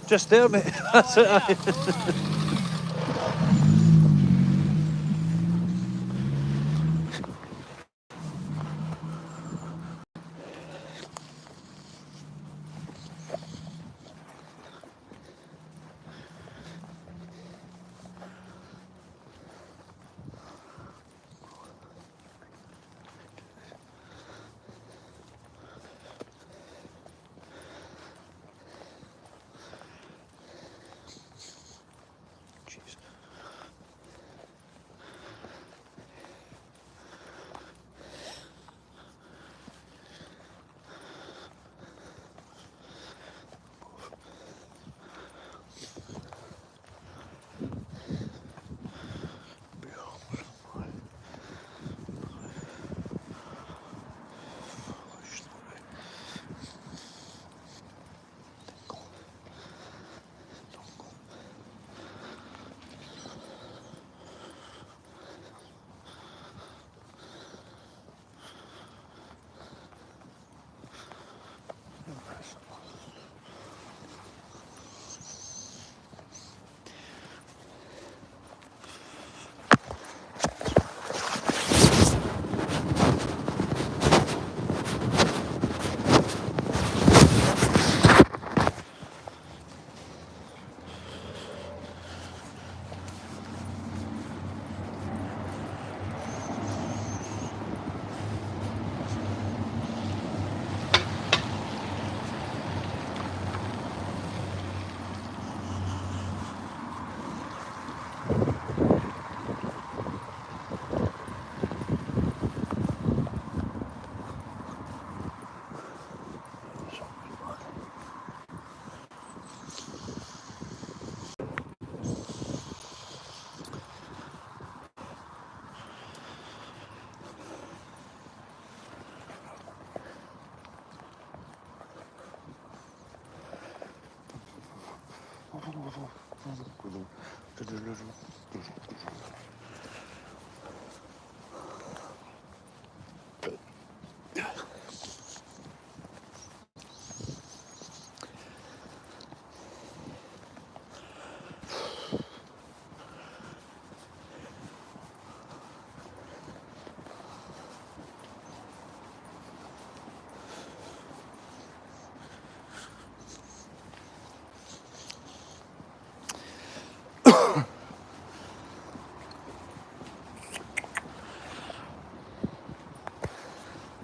Just there, mate. That's it. Aye. Jeez.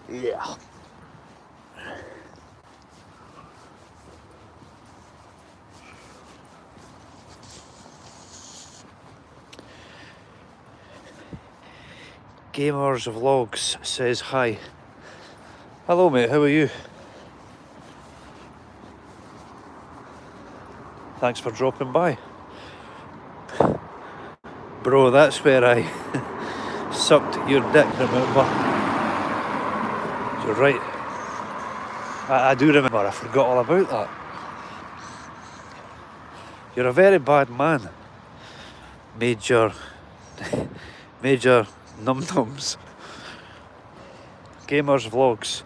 Yeah. Gamers Vlogs says hi. Hello mate, how are you? Thanks for dropping by. Bro, that's where I sucked your dick, remember? You're right. I do remember, I forgot all about that. You're a very bad man. Major num-nums. Gamers Vlogs.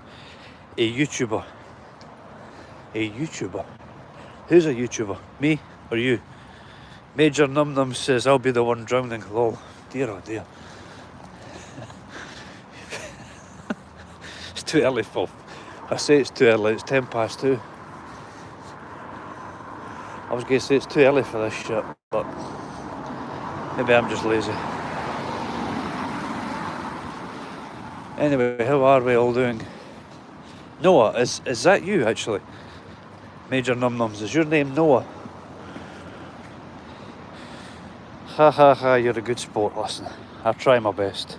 A YouTuber. A YouTuber? Who's a YouTuber? Me or you? Major num-num says I'll be the one drowning. Lol. Dear oh dear. It's too early for... I say it's too early, it's 2:10. I was going to say it's too early for this shit, but maybe I'm just lazy. Anyway, how are we all doing? Noah, is that you actually? Major num-nums, is your name Noah? Ha ha ha, you're a good sport, listen. I try my best.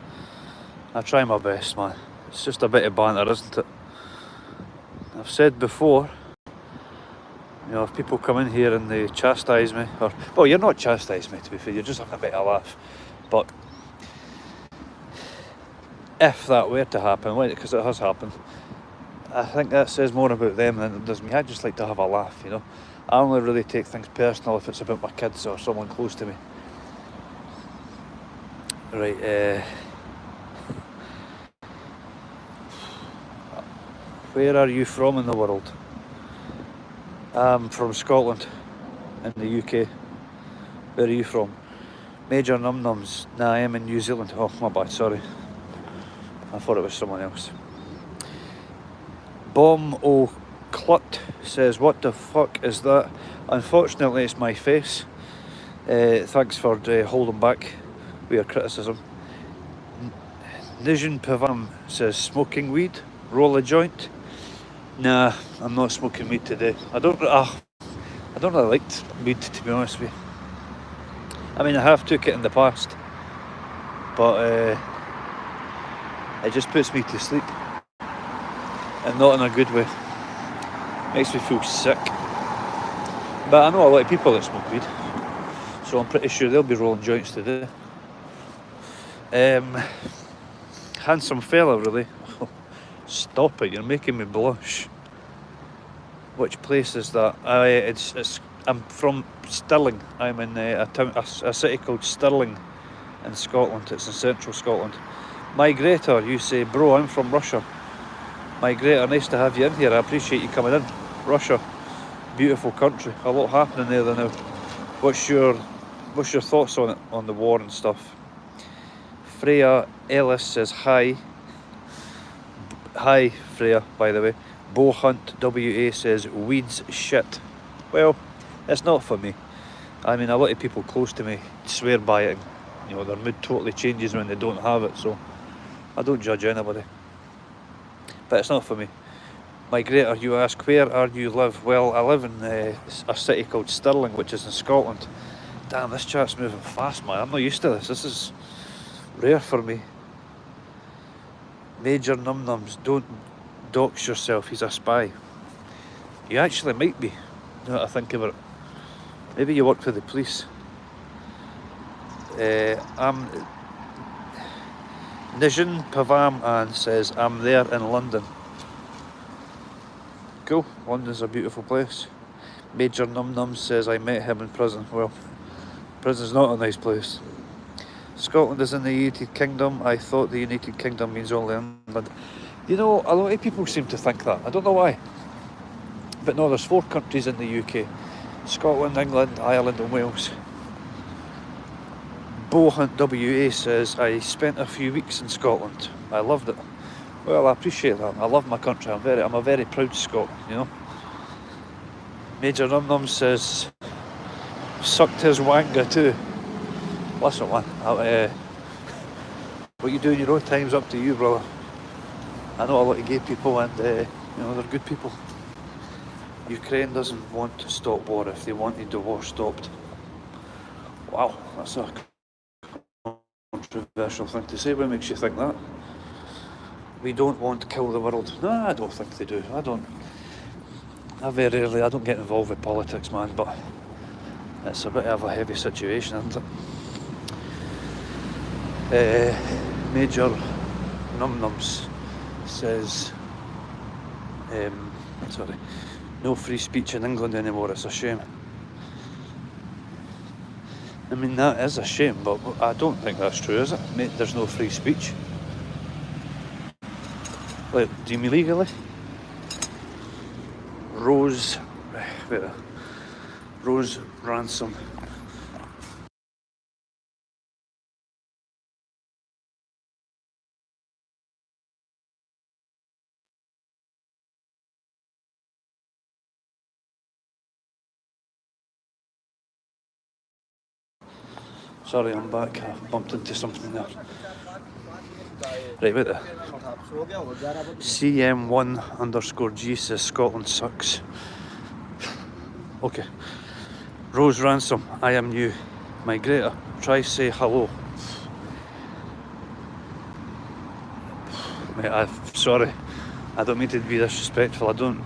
I try my best, man. It's just a bit of banter, isn't it? I've said before, you know, if people come in here and they chastise me, or, well, you're not chastising me to be fair, you're just having a bit of a laugh, but if that were to happen, because it has happened, I think that says more about them than it does me. I just like to have a laugh, you know. I only really take things personal if it's about my kids or someone close to me. Right, where are you from in the world? I'm from Scotland. in the UK. Where are you from? Major Num Nums. Nah, I am in New Zealand. Oh, my bad, sorry. I thought it was someone else. Bomb O'Clut says, what the fuck is that? Unfortunately, it's my face. Thanks for holding back with your criticism. Nijin Pavam says, smoking weed? Roll a joint? Nah, I'm not smoking weed today. I don't really like weed, to be honest with you. I mean, I have took it in the past, but it just puts me to sleep, and not in a good way. Makes me feel sick. But I know a lot of people that smoke weed, so I'm pretty sure they'll be rolling joints today. Handsome fella, really. Stop it, you're making me blush. Which place is that? I'm from Stirling. I'm in a city called Stirling in Scotland. It's in central Scotland. Migrator, you say, bro, I'm from Russia. Migrator, nice to have you in here. I appreciate you coming in. Russia, beautiful country. A lot happening there now. What's your thoughts on it, on the war and stuff? Freya Ellis says hi. Hi, Freya, by the way. Bo Hunt WA says weeds shit. Well, it's not for me. I mean, a lot of people close to me swear by it. And, you know, their mood totally changes when they don't have it. So I don't judge anybody. But it's not for me. Migrator, you ask, where are you live? Well, I live in a city called Stirling, which is in Scotland. Damn, this chat's moving fast, man. I'm not used to this. This is rare for me. Major Num Nums, don't dox yourself, he's a spy. You actually might be, now that I think about it. Maybe you work for the police. Nijin Pavam Ann says, I'm there in London. Cool, London's a beautiful place. Major Num Nums says, I met him in prison. Well, prison's not a nice place. Scotland is in the United Kingdom. I thought the United Kingdom means only England. You know, a lot of people seem to think that. I don't know why. But no, there's 4 countries in the UK. Scotland, England, Ireland and Wales. Bohunt WA says, I spent a few weeks in Scotland. I loved it. Well, I appreciate that. I love my country. I'm a very proud Scot, you know. Major Num Num says, sucked his wanga too. Listen, man, what you do in your own time's up to you, brother. I know a lot of gay people and, you know, they're good people. Ukraine doesn't want to stop war if they wanted the war stopped. Wow, that's a controversial thing to say. What makes you think that? We don't want to kill the world. No, I don't think they do. I don't get involved with politics, man, but it's a bit of a heavy situation, isn't it? Major Num Nums says, sorry, no free speech in England anymore, it's a shame. I mean, that is a shame, but I don't think that's true, is it? Mate, there's no free speech. Like, do you mean legally? Rose Ransom. Sorry, I'm back. I bumped into something there. Right, wait there. CM1_G says Scotland sucks. Okay. Rose Ransom, I am new. Migrator, try say hello. Mate, I'm sorry. I don't mean to be disrespectful. I don't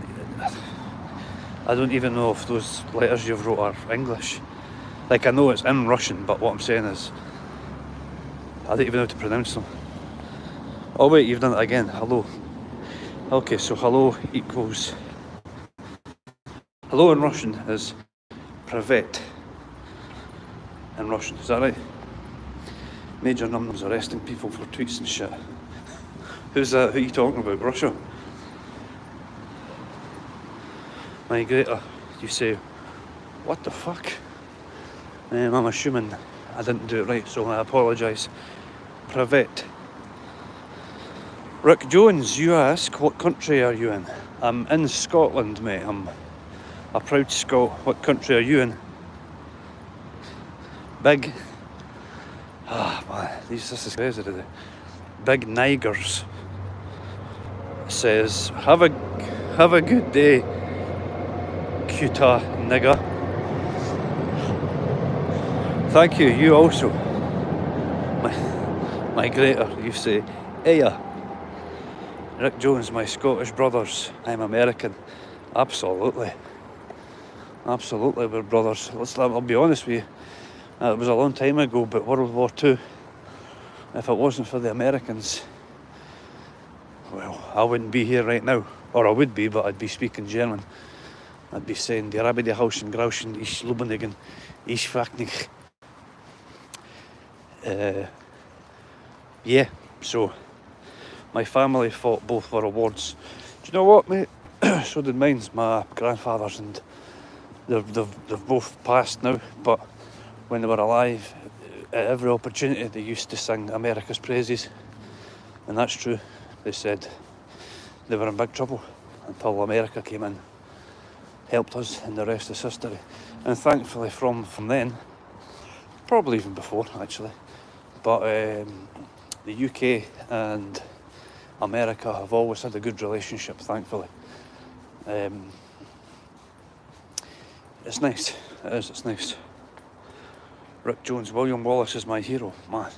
even know if those letters you've wrote are English. Like, I know it's in Russian, but what I'm saying is, I don't even know how to pronounce them. Oh wait, you've done it again. Hello. Okay, so hello equals... Hello in Russian is privet. In Russian, is that right? Major Num Nums arresting people for tweets and shit. Who's that? Who are you talking about? Russia? Migrator, you say, What the fuck? I'm assuming I didn't do it right, so I apologise. Privet. Rick Jones, you ask, what country are you in? I'm in Scotland, mate. I'm a proud Scot. What country are you in? Big. Ah, man, this is crazy today. Big Nigers says, have a good day, cuta nigger. Thank you, you also. My greater, you say, Eya. Rick Jones, my Scottish brothers. I'm American. Absolutely. Absolutely, we're brothers. I'll be honest with you. It was a long time ago, but World War II, if it wasn't for the Americans, well, I wouldn't be here right now. Or I would be, but I'd be speaking German. I'd be saying, Die Rabide Hausen, Grauschen, Ich Lubenigen, Ich Faknich. Yeah, so my family fought both world wars. Do you know what, mate? So did mine's, my grandfathers, and they've both passed now, but when they were alive, at every opportunity they used to sing America's praises, and that's true. They said they were in big trouble until America came in, helped us, and the rest is history. And thankfully from then, probably even before actually, but the UK and America have always had a good relationship, thankfully. It's nice, it is, it's nice. Rick Jones, William Wallace is my hero, man.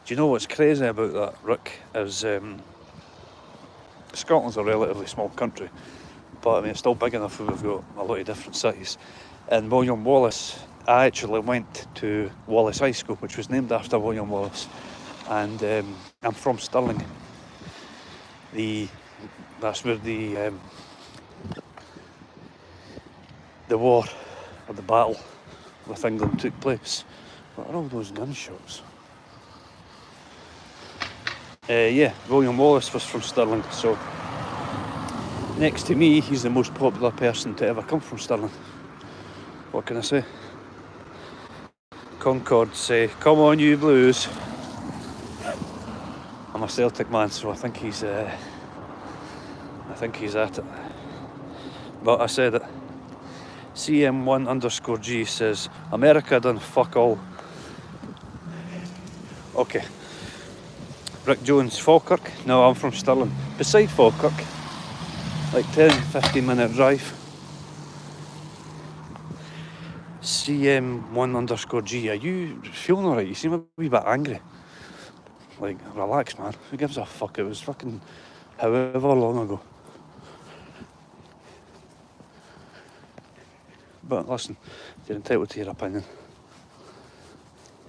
Do you know what's crazy about that, Rick, is Scotland's a relatively small country, but I mean it's still big enough where we've got a lot of different cities. And William Wallace, I actually went to Wallace High School, which was named after William Wallace, and I'm from Stirling. That's where the war, or the battle with England took place. What are all those gunshots? Yeah, William Wallace was from Stirling, so next to me, he's the most popular person to ever come from Stirling. What can I say? Concord say, come on you Blues. I'm a Celtic man, so I think he's at it. But I said it. CM1_G says, America done fuck all. Okay. Rick Jones, Falkirk? No, I'm from Stirling. Beside Falkirk. Like 10-15 minute drive. CM1_G, are you feeling alright? You seem a wee bit angry. Like, relax, man. Who gives a fuck? It was fucking however long ago. But listen, you're entitled to your opinion.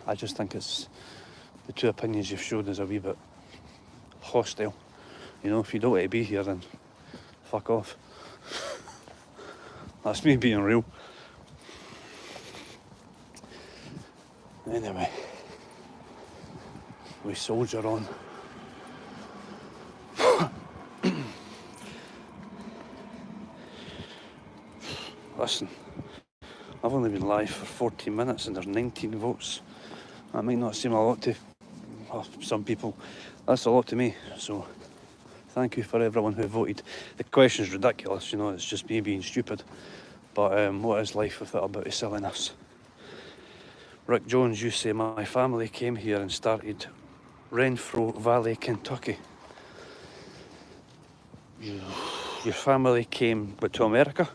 I just think it's the two opinions you've showed is a wee bit hostile. You know, if you don't want to be here, then fuck off. That's me being real. Anyway, we soldier on. Listen, I've only been live for 14 minutes and there's 19 votes. That might not seem a lot to some people. That's a lot to me, so thank you for everyone who voted. The question's ridiculous, you know, it's just me being stupid. But what is life without a bit of silliness? Rick Jones, you say, my family came here and started Renfrew Valley, Kentucky. Your family came to America?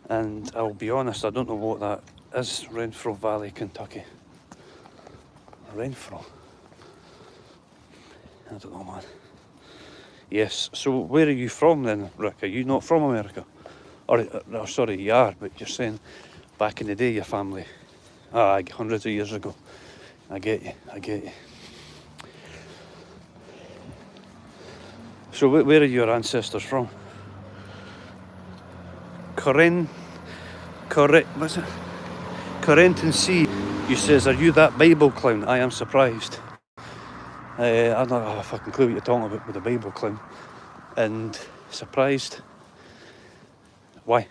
And I'll be honest, I don't know what that is, Renfrew Valley, Kentucky. Renfrew? I don't know, man. Yes, so where are you from then, Rick? Are you not from America? Or, sorry, you are, but you're saying back in the day your family. Hundreds of years ago. I get you. So where are your ancestors from? What's it? Corentin C. You says, are you that Bible clown? I am surprised. I don't have a fucking clue what you're talking about with the Bible clown. And surprised? Why?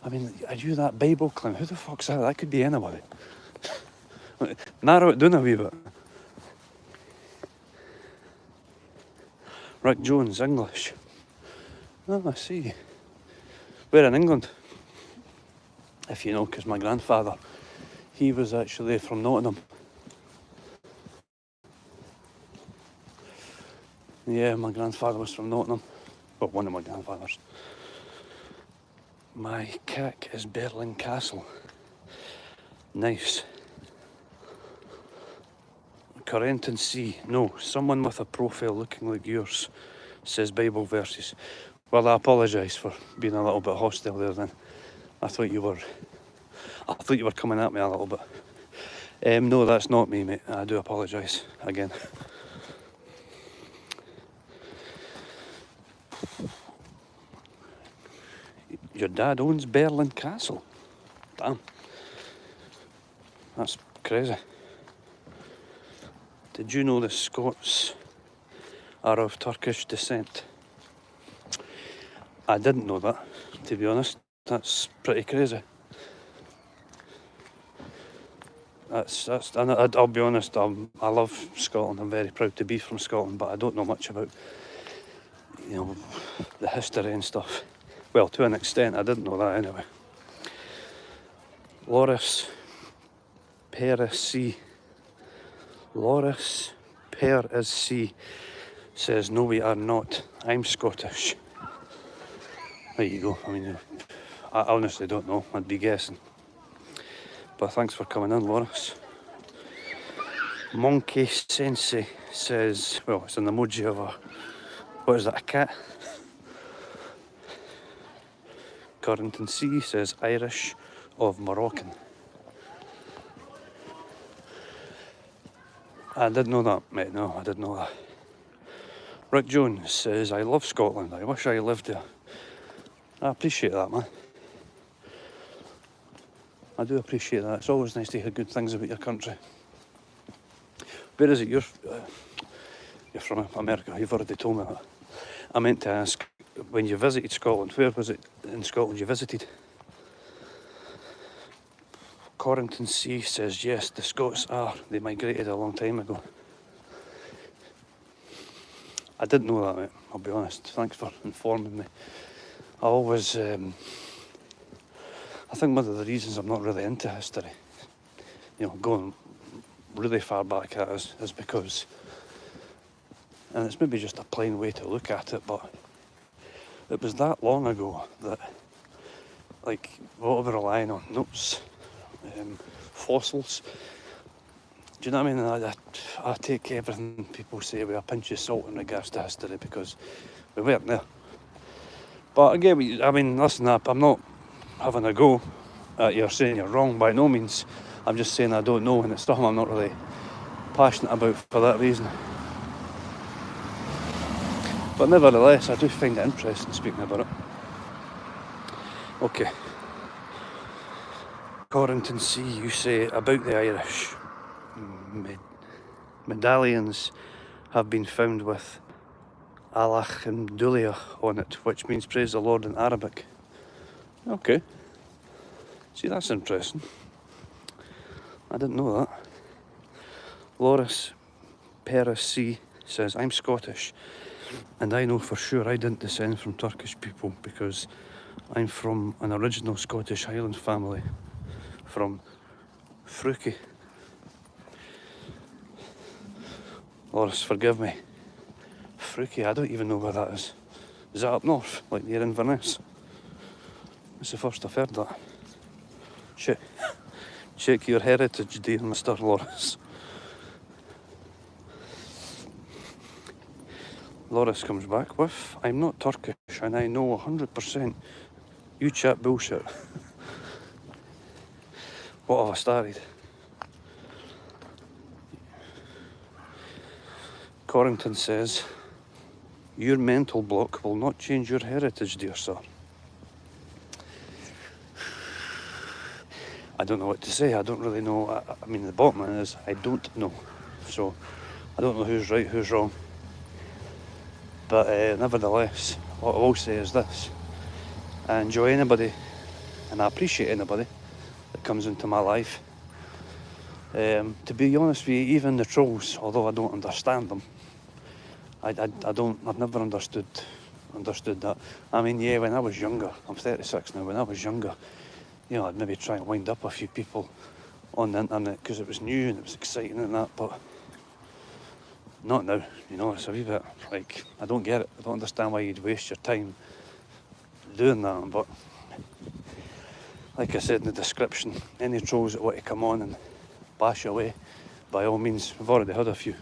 I mean, are you that Bible clown? Who the fuck's that? That could be anybody. Narrow it down a wee bit. Rick Jones, English. Oh, I see. We're in England. If you know, because my grandfather, he was actually from Nottingham. Yeah, my grandfather was from Nottingham. Well, one of my grandfathers. My kick is Berlin Castle. Nice. Current and Sea. No, someone with a profile looking like yours says Bible verses. Well, I apologise for being a little bit hostile there then. I thought you were coming at me a little bit. No, that's not me, mate. I do apologise again. Your dad owns Berlin Castle. Damn. That's crazy. Did you know the Scots are of Turkish descent? I didn't know that, to be honest. That's pretty crazy. I'll be honest, I love Scotland. I'm very proud to be from Scotland, but I don't know much about, the history and stuff. Well, to an extent, I didn't know that anyway. Loris Peris C says, no, we are not. I'm Scottish. There you go. I mean, I honestly don't know. I'd be guessing. But thanks for coming in, Loris. Monkey Sensei says, well, it's an emoji of what is that, a cat? Corrington C says, Irish of Moroccan. I didn't know that, mate. No, I didn't know that. Rick Jones says, I love Scotland. I wish I lived there. I appreciate that, man. I do appreciate that. It's always nice to hear good things about your country. Where is it? You're from America. You've already told me that. I meant to ask, when you visited Scotland, where was it in Scotland you visited? Corrington C says, yes, the Scots are. They migrated a long time ago. I didn't know that, mate. I'll be honest. Thanks for informing me. I always, I think one of the reasons I'm not really into history, going really far back at is because, and it's maybe just a plain way to look at it, but it was that long ago that, like, what we're relying on, notes, fossils. Do you know what I mean? I take everything people say with a pinch of salt in regards to history because we weren't there. But again, listen, I'm not having a go at you saying you're wrong by no means. I'm just saying I don't know, and it's something I'm not really passionate about for that reason. But nevertheless, I do find it interesting speaking about it. Okay. Corrington C, you say about the Irish. Medallions have been found with Alhamdulillah on it, which means praise the Lord in Arabic. Okay. See, that's interesting. I didn't know that. Loris Peris C says, I'm Scottish, and I know for sure I didn't descend from Turkish people because I'm from an original Scottish Highland family from Fruki. Loris, forgive me. Fruki, I don't even know where that is. Is that up north, like near Inverness? It's the first I've heard that. Check your heritage, dear Mr. Loris. Loris comes back with, I'm not Turkish and I know 100% you chat bullshit. What have I started? Corrington says, your mental block will not change your heritage, dear sir. I don't know what to say. I don't really know. I mean, the bottom line is I don't know. So I don't know who's right, who's wrong. But nevertheless, what I will say is this. I enjoy anybody and I appreciate anybody that comes into my life. To be honest with you, even the trolls, although I don't understand them, I've never understood that. I mean, yeah, when I was younger, I'm 36 now, when I was younger, you know, I'd maybe try and wind up a few people on the internet because it was new and it was exciting and that, but not now, you know. It's a wee bit like, I don't get it. I don't understand why you'd waste your time doing that, but like I said in the description, any trolls that want to come on and bash away, by all means, we've already had a few.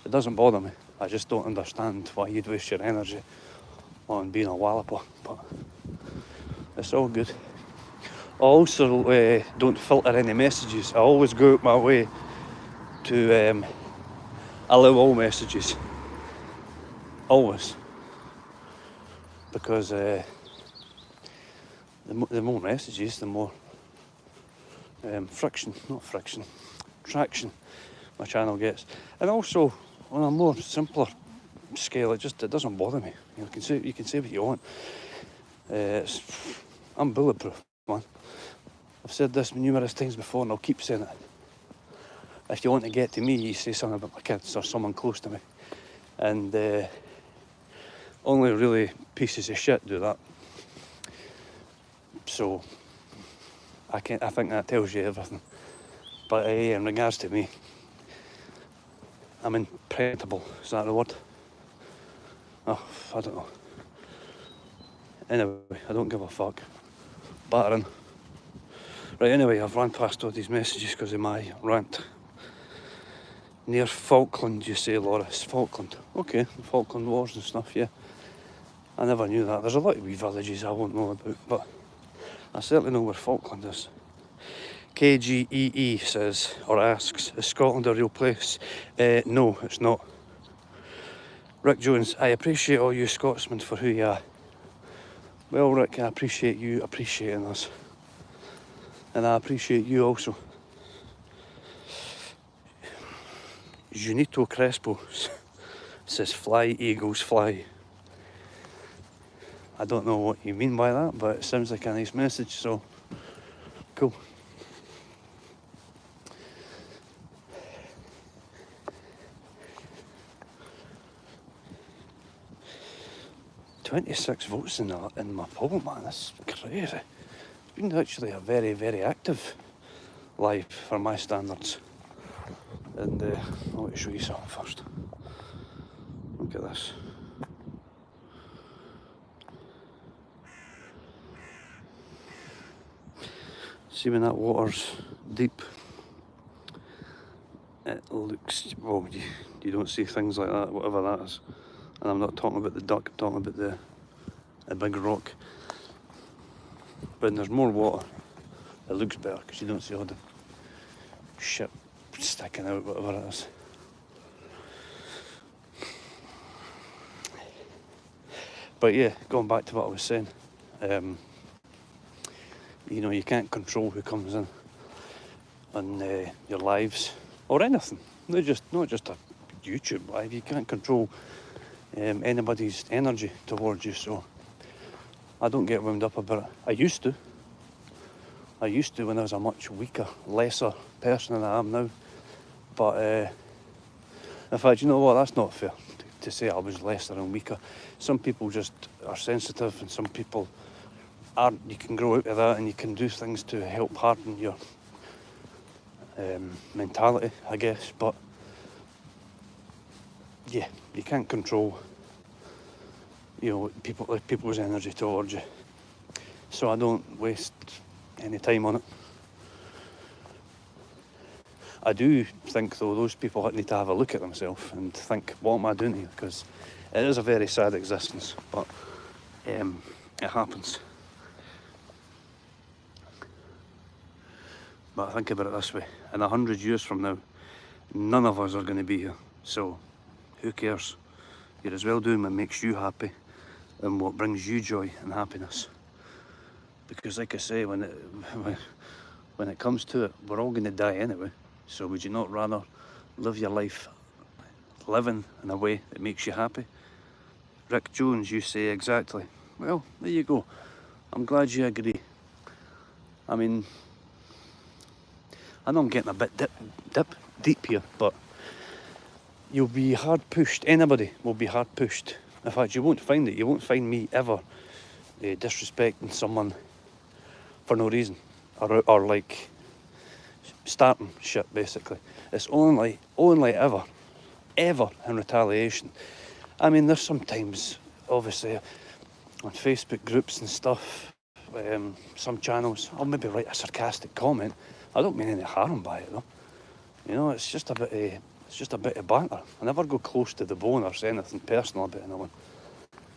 It doesn't bother me. I just don't understand why you'd waste your energy on being a walloper, but it's all good. I also don't filter any messages. I always go out my way to allow all messages. Always. Because the more messages, the more traction my channel gets. And also, on a more simpler scale, it doesn't bother me. You can say what you want. I'm bulletproof, man. I've said this numerous times before, and I'll keep saying it. If you want to get to me, you say something about my kids or someone close to me, and only really pieces of shit do that. So I think that tells you everything. But in regards to me, I'm impenetrable. Is that the word? Oh, I don't know. Anyway, I don't give a fuck. Battering. Right, anyway, I've ran past all these messages because of my rant. Near Falkland, you say, Loris. Falkland. Okay, the Falkland Wars and stuff, yeah. I never knew that. There's a lot of wee villages I won't know about, but I certainly know where Falkland is. KGEE says, or asks, is Scotland a real place? No, it's not. Rick Jones, I appreciate all you Scotsmen for who you are. Well, Rick, I appreciate you appreciating us. And I appreciate you also. Junito Crespo says, fly, eagles, fly. I don't know what you mean by that, but it sounds like a nice message, so cool. "26 votes in my poll, man, that's crazy. It's been actually a very, very active live for my standards. And I want to show you something first. Look at this. See when that water's deep, it looks, well, you don't see things like that, whatever that is. And I'm not talking about the duck, I'm talking about the big rock. But when there's more water, it looks better because you don't see all the shit sticking out, whatever it is. But yeah, going back to what I was saying, you know, you can't control who comes in on your lives or anything. Not just a YouTube live. You can't control anybody's energy towards you. So I don't get wound up about it. I used to when I was a much weaker, lesser person than I am now. But in fact, you know what? That's not fair to say I was lesser and weaker. Some people just are sensitive, and some people aren't. You can grow out of that, and you can do things to help harden your mentality, I guess. But yeah, you can't control, you know, people's energy towards you. So I don't waste any time on it. I do think, though, those people need to have a look at themselves and think, what am I doing here? Because it is a very sad existence, but it happens. But think about it this way, in 100 years from now, none of us are going to be here. So who cares? You're as well doing what makes you happy and what brings you joy and happiness. Because like I say, when it comes to it, we're all going to die anyway. So would you not rather live your life living in a way that makes you happy? Rick Jones, you say exactly. Well, there you go. I'm glad you agree. I mean, I know I'm getting a bit deep here, but you'll be hard pushed. Anybody will be hard pushed. In fact, you won't find it. You won't find me ever disrespecting someone for no reason, or like starting shit. Basically, it's only ever in retaliation. I mean, there's sometimes, obviously, on Facebook groups and stuff, some channels, I'll maybe write a sarcastic comment. I don't mean any harm by it though. You know, it's just a bit of banter. I never go close to the bone or say anything personal about anyone.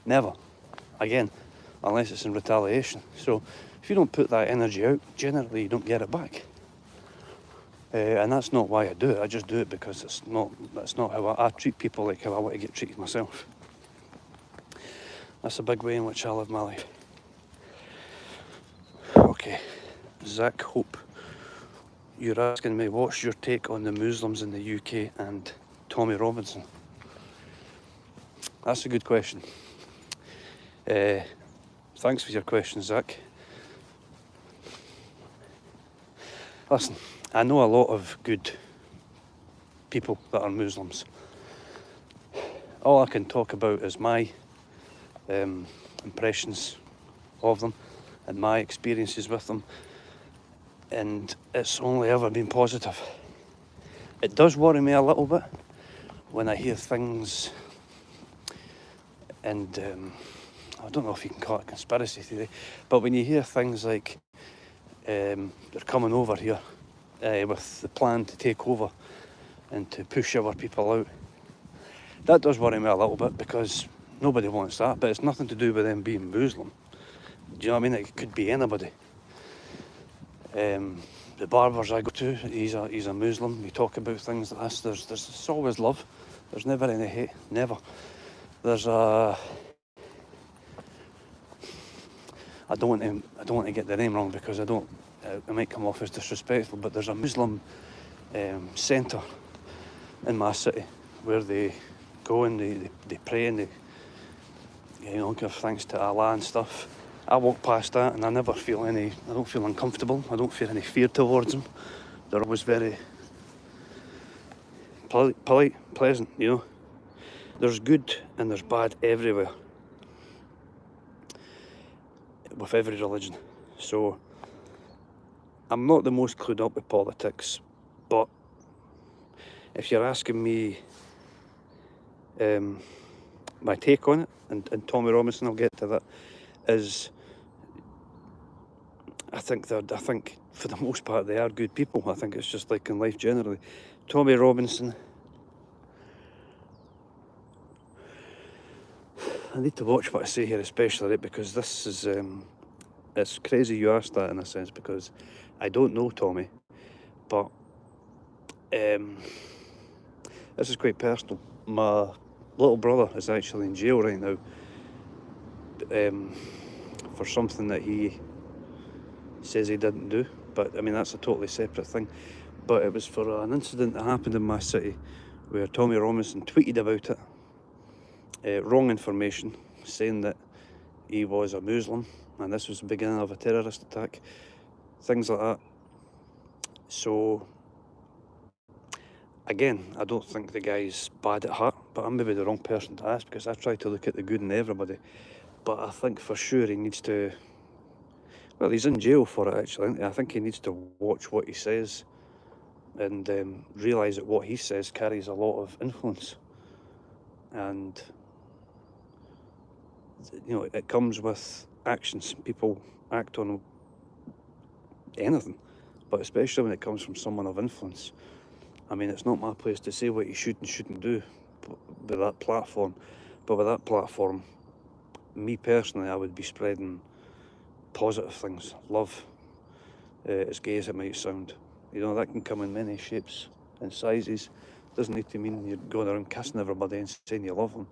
Never. Again, unless it's in retaliation. So if you don't put that energy out, generally you don't get it back. And that's not why I do it. I just do it because that's not how I treat people like how I want to get treated myself. That's a big way in which I live my life. Okay, Zach Hope, you're asking me what's your take on the Muslims in the UK and Tommy Robinson? That's a good question. Thanks for your question, Zach. Listen, I know a lot of good people that are Muslims. All I can talk about is my impressions of them and my experiences with them, and it's only ever been positive. It does worry me a little bit when I hear things, and I don't know if you can call it conspiracy theory, but when you hear things like they're coming over here with the plan to take over and to push our people out, that does worry me a little bit, because nobody wants that, but it's nothing to do with them being Muslim. Do you know what I mean? It could be anybody. The barbers I go to, he's a Muslim. We talk about things like this. There's always love. There's never any hate. Never. There's a. I don't want to get the name wrong, because it might come off as disrespectful. But there's a Muslim centre in my city where they go and they pray and they give thanks to Allah and stuff. I walk past that and I don't feel uncomfortable. I don't feel any fear towards them. They're always very polite, pleasant, you know. There's good and there's bad everywhere, with every religion. So I'm not the most clued up with politics, but if you're asking me my take on it, and Tommy Robinson, I'll get to that, is I think for the most part they are good people. I think it's just like in life generally. Tommy Robinson, I need to watch what I say here, especially, right, because this is it's crazy you asked that, in a sense, because I don't know Tommy, but this is quite personal. My little brother is actually in jail right now for something that he says he didn't do, but I mean that's a totally separate thing. But it was for an incident that happened in my city where Tommy Robinson tweeted about it, wrong information, saying that he was a Muslim and this was the beginning of a terrorist attack, things like that. So again, I don't think the guy's bad at heart, but I'm maybe the wrong person to ask, because I try to look at the good in everybody. But I think for sure he needs to, well, he's in jail for it actually. I think he needs to watch what he says and realise that what he says carries a lot of influence. And, you know, it comes with actions. People act on anything, but especially when it comes from someone of influence. I mean, it's not my place to say what you should and shouldn't do with that platform, but with that platform, me personally, I would be spreading positive things, love, as gay as it might sound. You know, that can come in many shapes and sizes. Doesn't need to mean you're going around kissing everybody and saying you love them.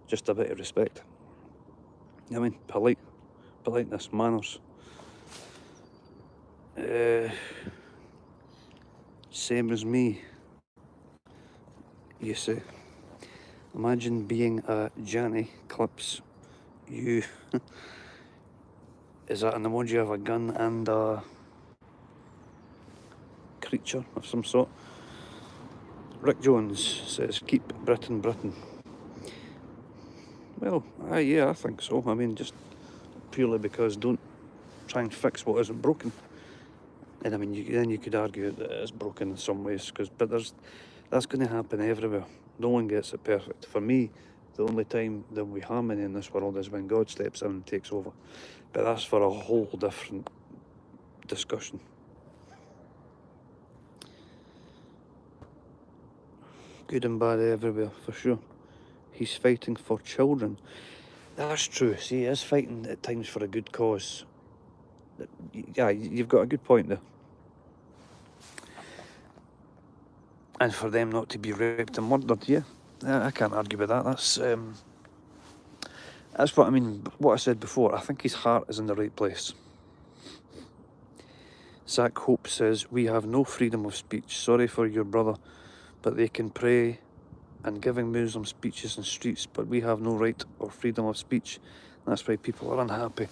Just a bit of respect. I mean, politeness, manners. Same as me, you say. Imagine being a Johnny Clips. You. Is that an emoji of a gun and a creature of some sort. Rick Jones says, keep Britain, Britain. Well, yeah, I think so. I mean, just purely because don't try and fix what isn't broken. And I mean, then you could argue that it is broken in some ways, but that's going to happen everywhere. No one gets it perfect. For me, the only time there will be harmony in this world is when God steps in and takes over. But that's for a whole different discussion. Good and bad everywhere, for sure. He's fighting for children. That's true. See, he is fighting at times for a good cause. Yeah, you've got a good point there. And for them not to be raped and murdered, yeah, I can't argue with that. That's what I mean. What I said before, I think his heart is in the right place. Zach Hope says, we have no freedom of speech. Sorry for your brother, but they can pray and giving Muslim speeches in streets, but we have no right or freedom of speech. That's why people are unhappy.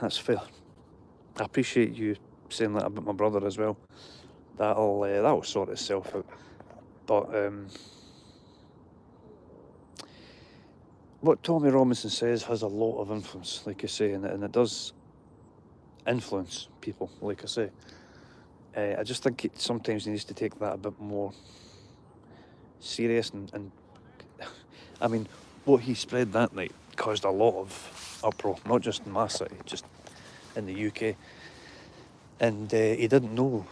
That's fair. I appreciate you saying that about my brother as well. That'll sort itself out. But what Tommy Robinson says has a lot of influence, like I say, and it does influence people, like I say. I just think sometimes he needs to take that a bit more serious and I mean, what he spread that night caused a lot of uproar, not just in my city, just in the UK. And he didn't know.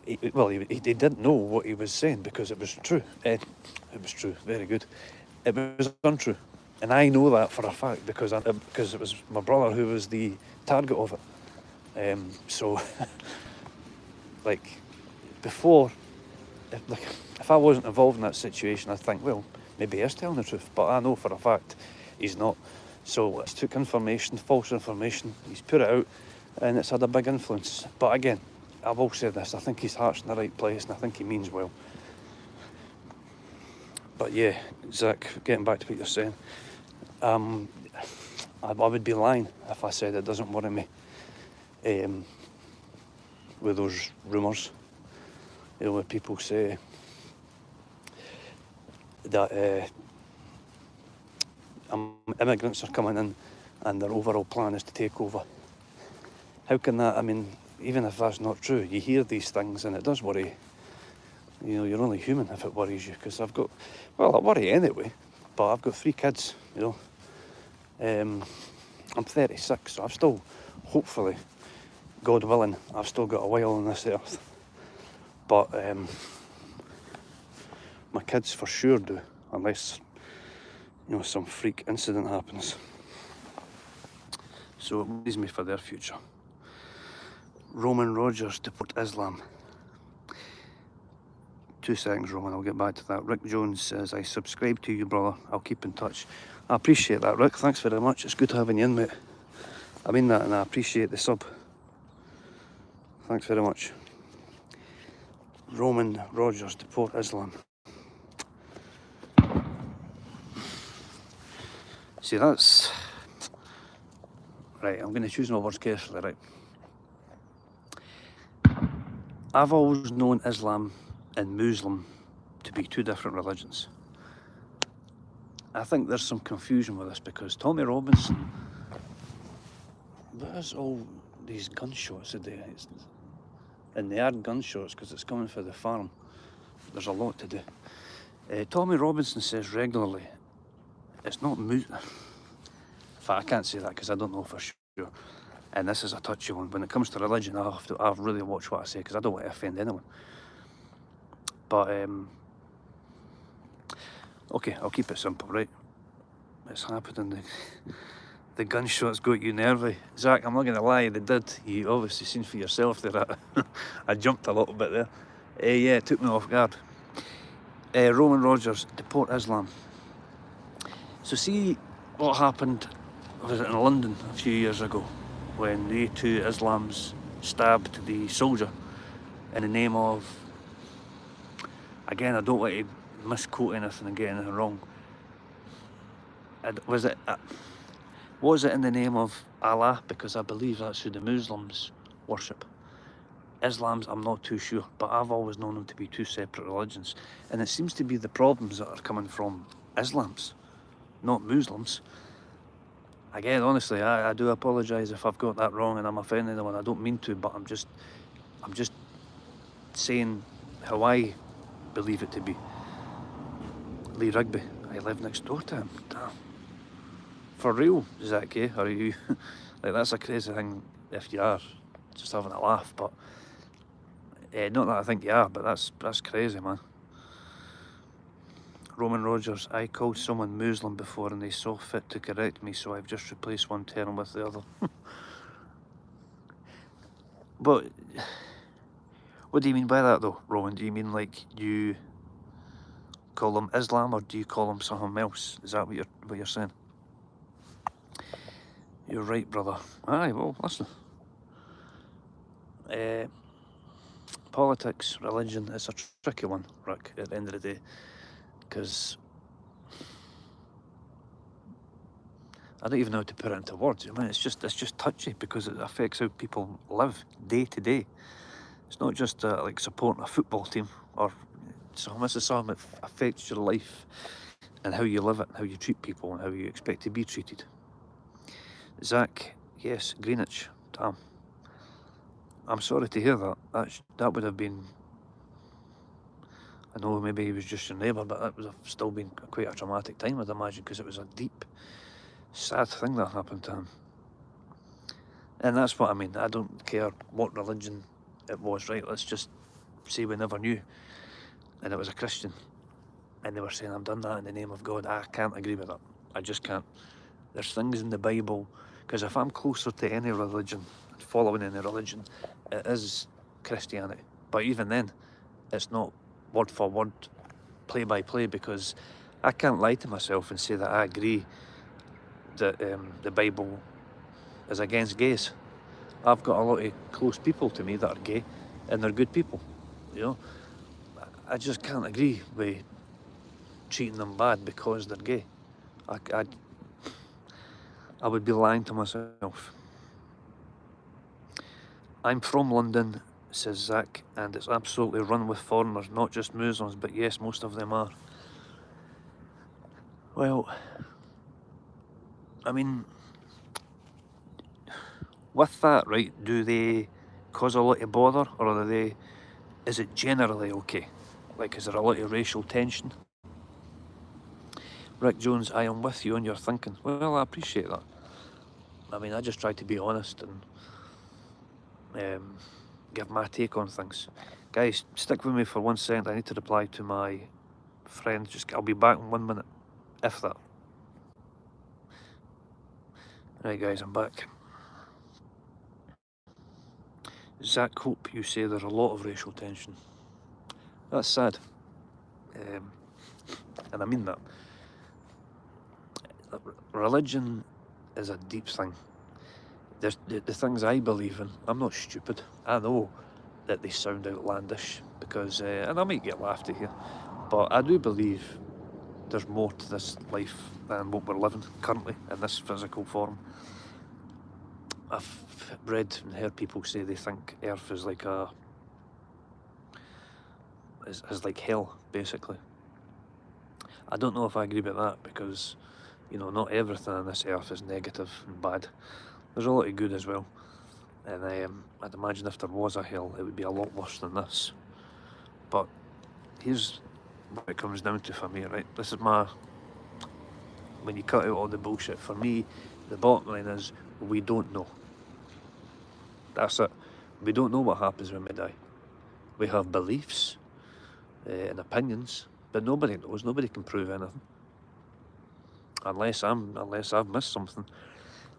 He didn't know what he was saying because it was true. It was true. Very good. It was untrue, and I know that for a fact because it was my brother who was the target of it. So, like, before, if I wasn't involved in that situation, I'd think, well, maybe he is telling the truth. But I know for a fact he's not. So it's took information, false information. He's put it out, and it's had a big influence. But again, I will say this, I think his heart's in the right place and I think he means well. But yeah, Zach, getting back to what you're saying, I would be lying if I said it doesn't worry me with those rumours. You know, when people say that immigrants are coming in and their overall plan is to take over. How can that, I mean, even if that's not true, you hear these things and it does worry. You know, you're only human if it worries you, because I worry anyway, but I've got 3 kids, you know. I'm 36, so I've still, hopefully, God willing, I've still got a while on this earth. But my kids for sure do, unless, you know, some freak incident happens. So it worries me for their future. Roman Rogers, deport Islam. 2 seconds, Roman, I'll get back to that. Rick Jones says, I subscribe to you, brother. I'll keep in touch. I appreciate that, Rick. Thanks very much. It's good having you in, mate. I mean that, and I appreciate the sub. Thanks very much. Roman Rogers, deport Islam. See, that's... Right, I'm going to choose my words carefully, right? I've always known Islam and Muslim to be 2 different religions. I think there's some confusion with this because Tommy Robinson, there's all these gunshots today, and they are gunshots because it's coming for the farm. There's a lot to do. Tommy Robinson says regularly, it's not Muslim. In fact, I can't say that because I don't know for sure. And this is a touchy one. When it comes to religion, I have to really watch what I say because I don't want to offend anyone. But, okay, I'll keep it simple, right? It's happening. The gunshots got you nervy. Zach, I'm not going to lie, they did. You obviously seen for yourself there. I jumped a little bit there. Yeah, it took me off guard. Roman Rogers, deport Islam. So see what happened, was it in London a few years ago, when the 2 Islams stabbed the soldier in the name of, again, I don't want to misquote anything and get anything wrong. Was it in the name of Allah, because I believe that's who the Muslims worship. Islam's, I'm not too sure, but I've always known them to be two separate religions. And it seems to be the problems that are coming from Islam's, not Muslims. Again, honestly, I do apologise if I've got that wrong and I'm offending anyone. I don't mean to, but I'm just saying how I believe it to be. Lee Rigby, I live next door to him. Damn. For real, Zach, eh? Or are you? Like, that's a crazy thing if you are just having a laugh, but not that I think you are, but that's crazy, man. Roman Rogers, I called someone Muslim before and they saw fit to correct me, so I've just replaced one term with the other. But what do you mean by that though, Roman? Do you mean like you call them Islam, or do you call them something else? Is that what you're saying? You're right, brother. Aye, well, listen. Politics, religion, it's a tricky one, Rick, at the end of the day, because I don't even know how to put it into words. I mean, it's just touchy because it affects how people live day to day. It's not just like supporting a football team, or something. This is something that affects your life and how you live it, how you treat people, and how you expect to be treated. Zach, yes, Greenwich, damn. I'm sorry to hear that. That would have been, I know maybe he was just your neighbour, but that would have still been quite a traumatic time, I'd imagine, because it was a deep, sad thing that happened to him. And that's what I mean. I don't care what religion it was, right? Let's just say we never knew, and it was a Christian, and they were saying, I've done that in the name of God. I can't agree with that. I just can't. There's things in the Bible, because if I'm closer to any religion, following any religion, it is Christianity. But even then, it's not word for word, play by play, because I can't lie to myself and say that I agree that the Bible is against gays. I've got a lot of close people to me that are gay, and they're good people, you know. I just can't agree with treating them bad because they're gay. I would be lying to myself. I'm from London, says Zach, and it's absolutely run with foreigners, not just Muslims, but yes, most of them are. Well, I mean, with that, right, do they cause a lot of bother, or is it generally okay? Like, is there a lot of racial tension? Rick Jones, I am with you on your thinking. Well, I appreciate that. I mean, I just try to be honest and give my take on things. Guys, stick with me for 1 second. I need to reply to my friend. I'll be back in 1 minute, if that. Right, guys, I'm back. Zach, hope you say there's a lot of racial tension. That's sad. And I mean that. Religion is a deep thing. There's the things I believe in. I'm not stupid. I know that they sound outlandish because, and I might get laughed at here, but I do believe there's more to this life than what we're living currently in this physical form. I've read and heard people say they think Earth is like is like hell, basically. I don't know if I agree with that because, you know, not everything on this Earth is negative and bad. There's a lot of good as well. And I'd imagine if there was a hell, it would be a lot worse than this. But here's what it comes down to for me, right? This is when you cut out all the bullshit, for me, the bottom line is, we don't know. That's it. We don't know what happens when we die. We have beliefs and opinions, but nobody knows. Nobody can prove anything. Unless I've missed something.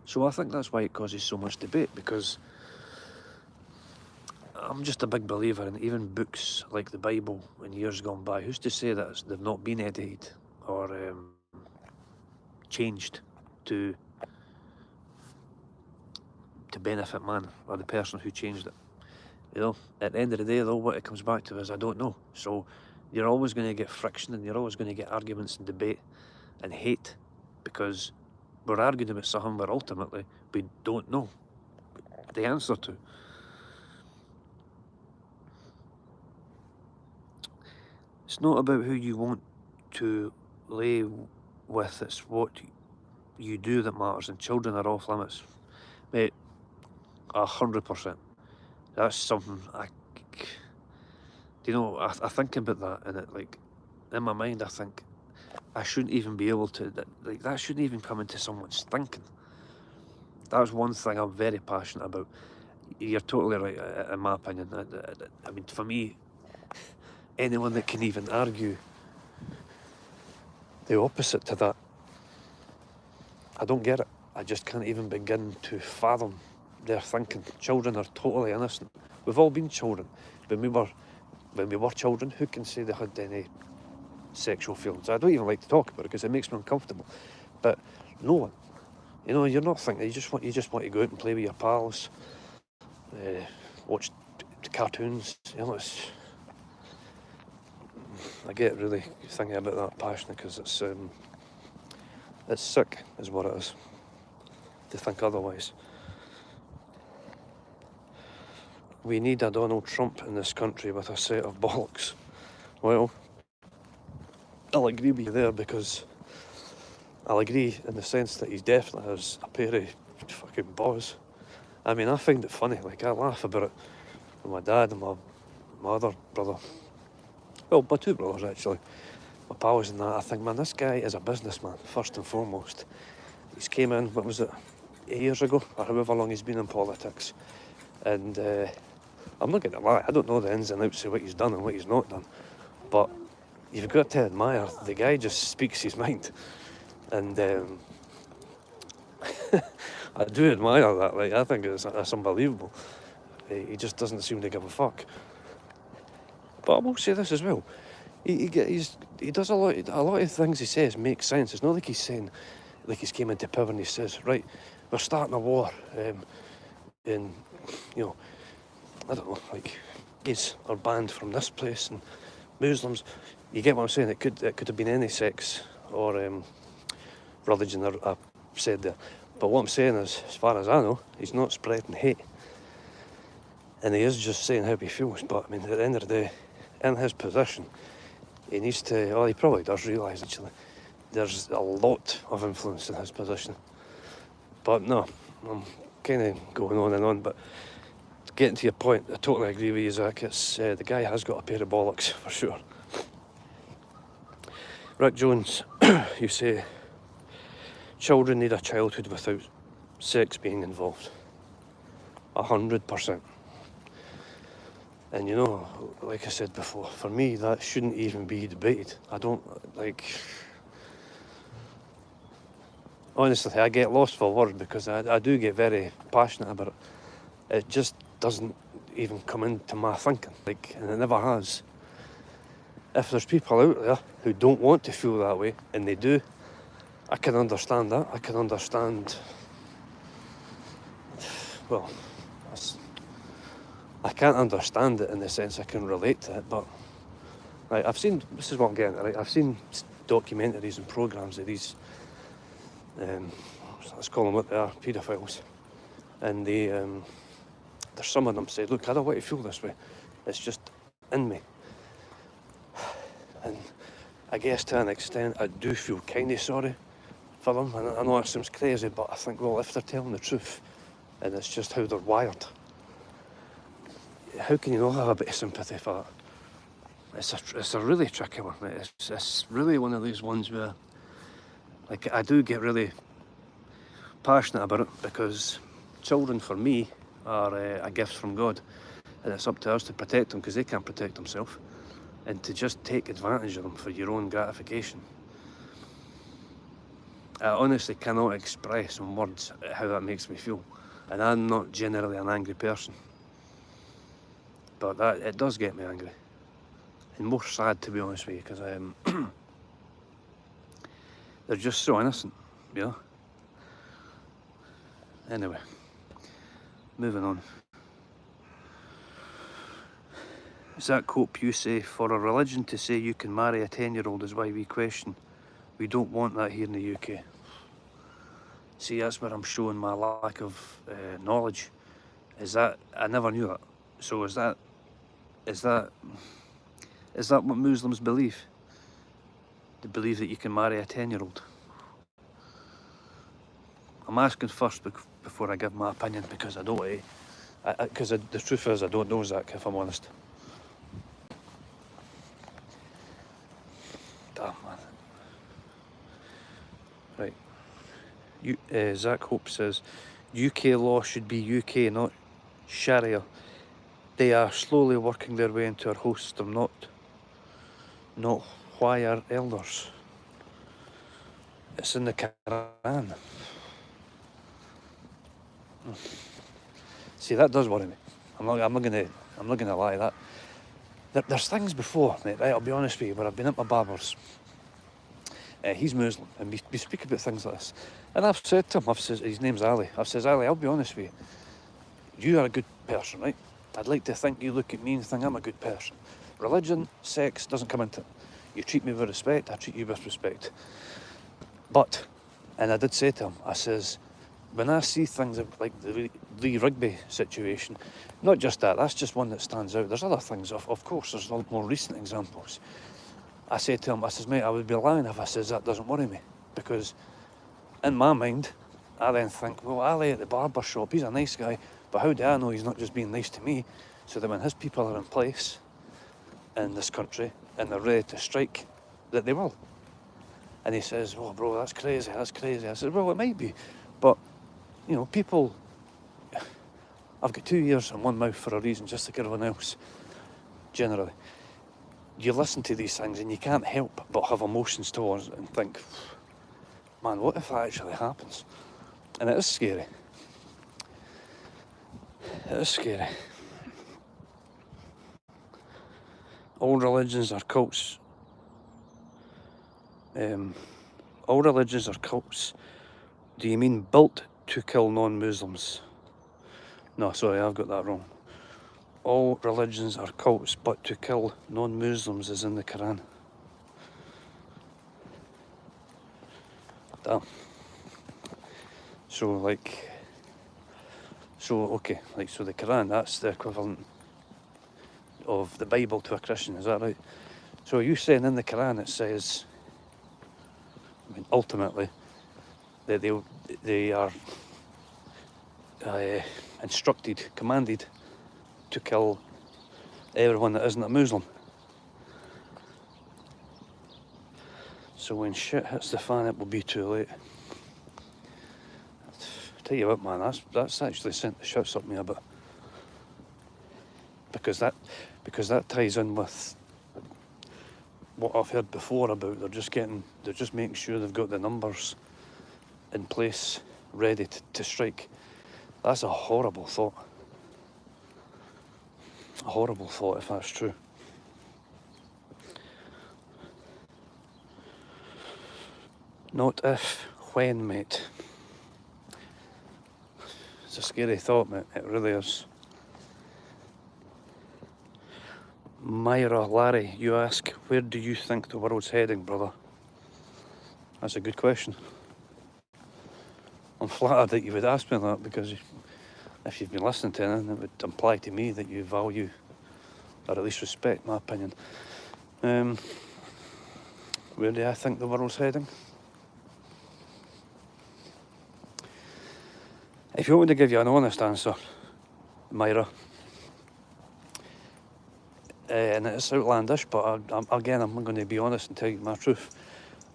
So I think that's why it causes so much debate, because I'm just a big believer in even books like the Bible in years gone by. Who's to say that they've not been edited or changed to benefit man or the person who changed it? You know, at the end of the day, though, what it comes back to is I don't know. So you're always going to get friction, and you're always going to get arguments and debate and hate, because We're arguing about something where ultimately we don't know the answer to. It's not about who you want to lay with, it's what you do that matters, and children are off limits. Mate, 100%. That's something I think about that, and it, like, in my mind, I think I shouldn't even be able to, that shouldn't even come into someone's thinking. That's one thing I'm very passionate about. You're totally right, in my opinion. I mean, for me, anyone that can even argue the opposite to that, I don't get it. I just can't even begin to fathom their thinking. Children are totally innocent. We've all been children. When we were children, who can say they had any sexual feelings? I don't even like to talk about it because it makes me uncomfortable. But no one. You know, you're not thinking. You just want to go out and play with your pals, watch cartoons. You know, I get really thinking about that passionate because it's sick, is what it is. To think otherwise. We need a Donald Trump in this country with a set of bollocks. Well, I'll agree with you there, because I'll agree in the sense that he definitely has a pair of fucking balls. I mean, I find it funny, like, I laugh about it with my dad and my other brother. Well, my two brothers, actually. My pals and that. I think, man, this guy is a businessman, first and foremost. He's came in, what was it, 8 years ago, or however long he's been in politics. And I'm not going to lie, I don't know the ins and outs of what he's done and what he's not done. But you've got to admire, the guy just speaks his mind. And I do admire that. Like, I think it's unbelievable. He just doesn't seem to give a fuck. But I will say this as well. He does a lot of things he says make sense. It's not like he's saying, like he's came into power and he says, right, we're starting a war, and, you know, I don't know, like, gays are banned from this place and Muslims. You get what I'm saying? It could have been any sex or religion I've said there. But what I'm saying is, as far as I know, he's not spreading hate. And he is just saying how he feels. But, I mean, at the end of the day, in his position, he needs to, well, he probably does realise, actually, there's a lot of influence in his position. But no, I'm kind of going on and on, but getting to your point, I totally agree with you, Zach. It's, the guy has got a pair of bollocks, for sure. Rick Jones, you say, children need a childhood without sex being involved. 100%. And you know, like I said before, for me that shouldn't even be debated. I don't, like, honestly, I get lost for words because I do get very passionate about it. It just doesn't even come into my thinking, like, and it never has. If there's people out there who don't want to feel that way, and they do, I can understand that. I can understand, well, I can't understand it in the sense I can relate to it, but like, I've seen, this is what I'm getting at, right? I've seen documentaries and programmes of these, let's call them what they are, paedophiles, and they, there's some of them say, look, I don't want to feel this way, it's just in me. And I guess to an extent I do feel kind of sorry for them, and I know it seems crazy, but I think, well, if they're telling the truth, and it's just how they're wired, how can you not have a bit of sympathy for that? It's a really tricky one, mate. It's really one of these ones where, like, I do get really passionate about it, because children for me are a gift from God, and it's up to us to protect them because they can't protect themselves, and to just take advantage of them for your own gratification. I honestly cannot express in words how that makes me feel, and I'm not generally an angry person, but that, it does get me angry, and more sad, to be honest with you, because they're just so innocent, you know. Anyway, moving on. Zach Cope, you say, for a religion to say you can marry a 10-year-old is why we question. We don't want that here in the UK. See, that's where I'm showing my lack of knowledge. Is that I never knew that. So is that what Muslims believe? They believe that you can marry a 10-year-old. I'm asking first before I give my opinion, because I don't want to. Because the truth is, I don't know, Zach, if I'm honest. Damn, man. Right. Zach Hope says, UK law should be UK, not Sharia. They are slowly working their way into our host system, not why our elders. It's in the Quran. See, that does worry me. I'm not gonna lie. There's things before, mate, right? I'll be honest with you, where I've been at my barber's. He's Muslim, and we speak about things like this. And I've said to him, his name's Ali. I've said, Ali, I'll be honest with you. You are a good person, right? I'd like to think you look at me and think I'm a good person. Religion, sex doesn't come into it. You treat me with respect, I treat you with respect. But, and I did say to him, I says, when I see things like the rugby situation, not just that's just one that stands out. There's other things, of course, there's more recent examples. I said to him, I says, mate, I would be lying if I says that doesn't worry me. Because in my mind, I then think, well, Ali at the barber shop, he's a nice guy, but how do I know he's not just being nice to me, so that when his people are in place in this country and they're ready to strike, that they will. And he says, oh, bro, that's crazy. I said, well, it might be, but, you know, people, I've got 2 ears and one mouth for a reason, just like everyone else, generally. You listen to these things and you can't help but have emotions towards it and think, man, what if that actually happens? And it is scary. It is scary. All religions are cults. All religions are cults. Do you mean built to kill non-Muslims? No, sorry, I've got that wrong. All religions are cults, but to kill non-Muslims is in the Quran. Damn. So the Quran, that's the equivalent of the Bible to a Christian, is that right? So are you saying in the Quran it says, I mean, ultimately, that they are instructed, commanded to kill everyone that isn't a Muslim? So when shit hits the fan, it will be too late. Tell you what, man, that's actually sent the shits up me a bit, because that ties in with what I've heard before about they're just making sure they've got the numbers in place, ready to strike. That's a horrible thought. A horrible thought, if that's true. Not if, when, mate. It's a scary thought, mate. It really is. Myra Larry, you ask, where do you think the world's heading, brother? That's a good question. I'm flattered that you would ask me that, because if you've been listening to anything, it would imply to me that you value, or at least respect, my opinion. Where do I think the world's heading? If you want me to give you an honest answer, Myra, and it's outlandish, but I'm going to be honest and tell you my truth.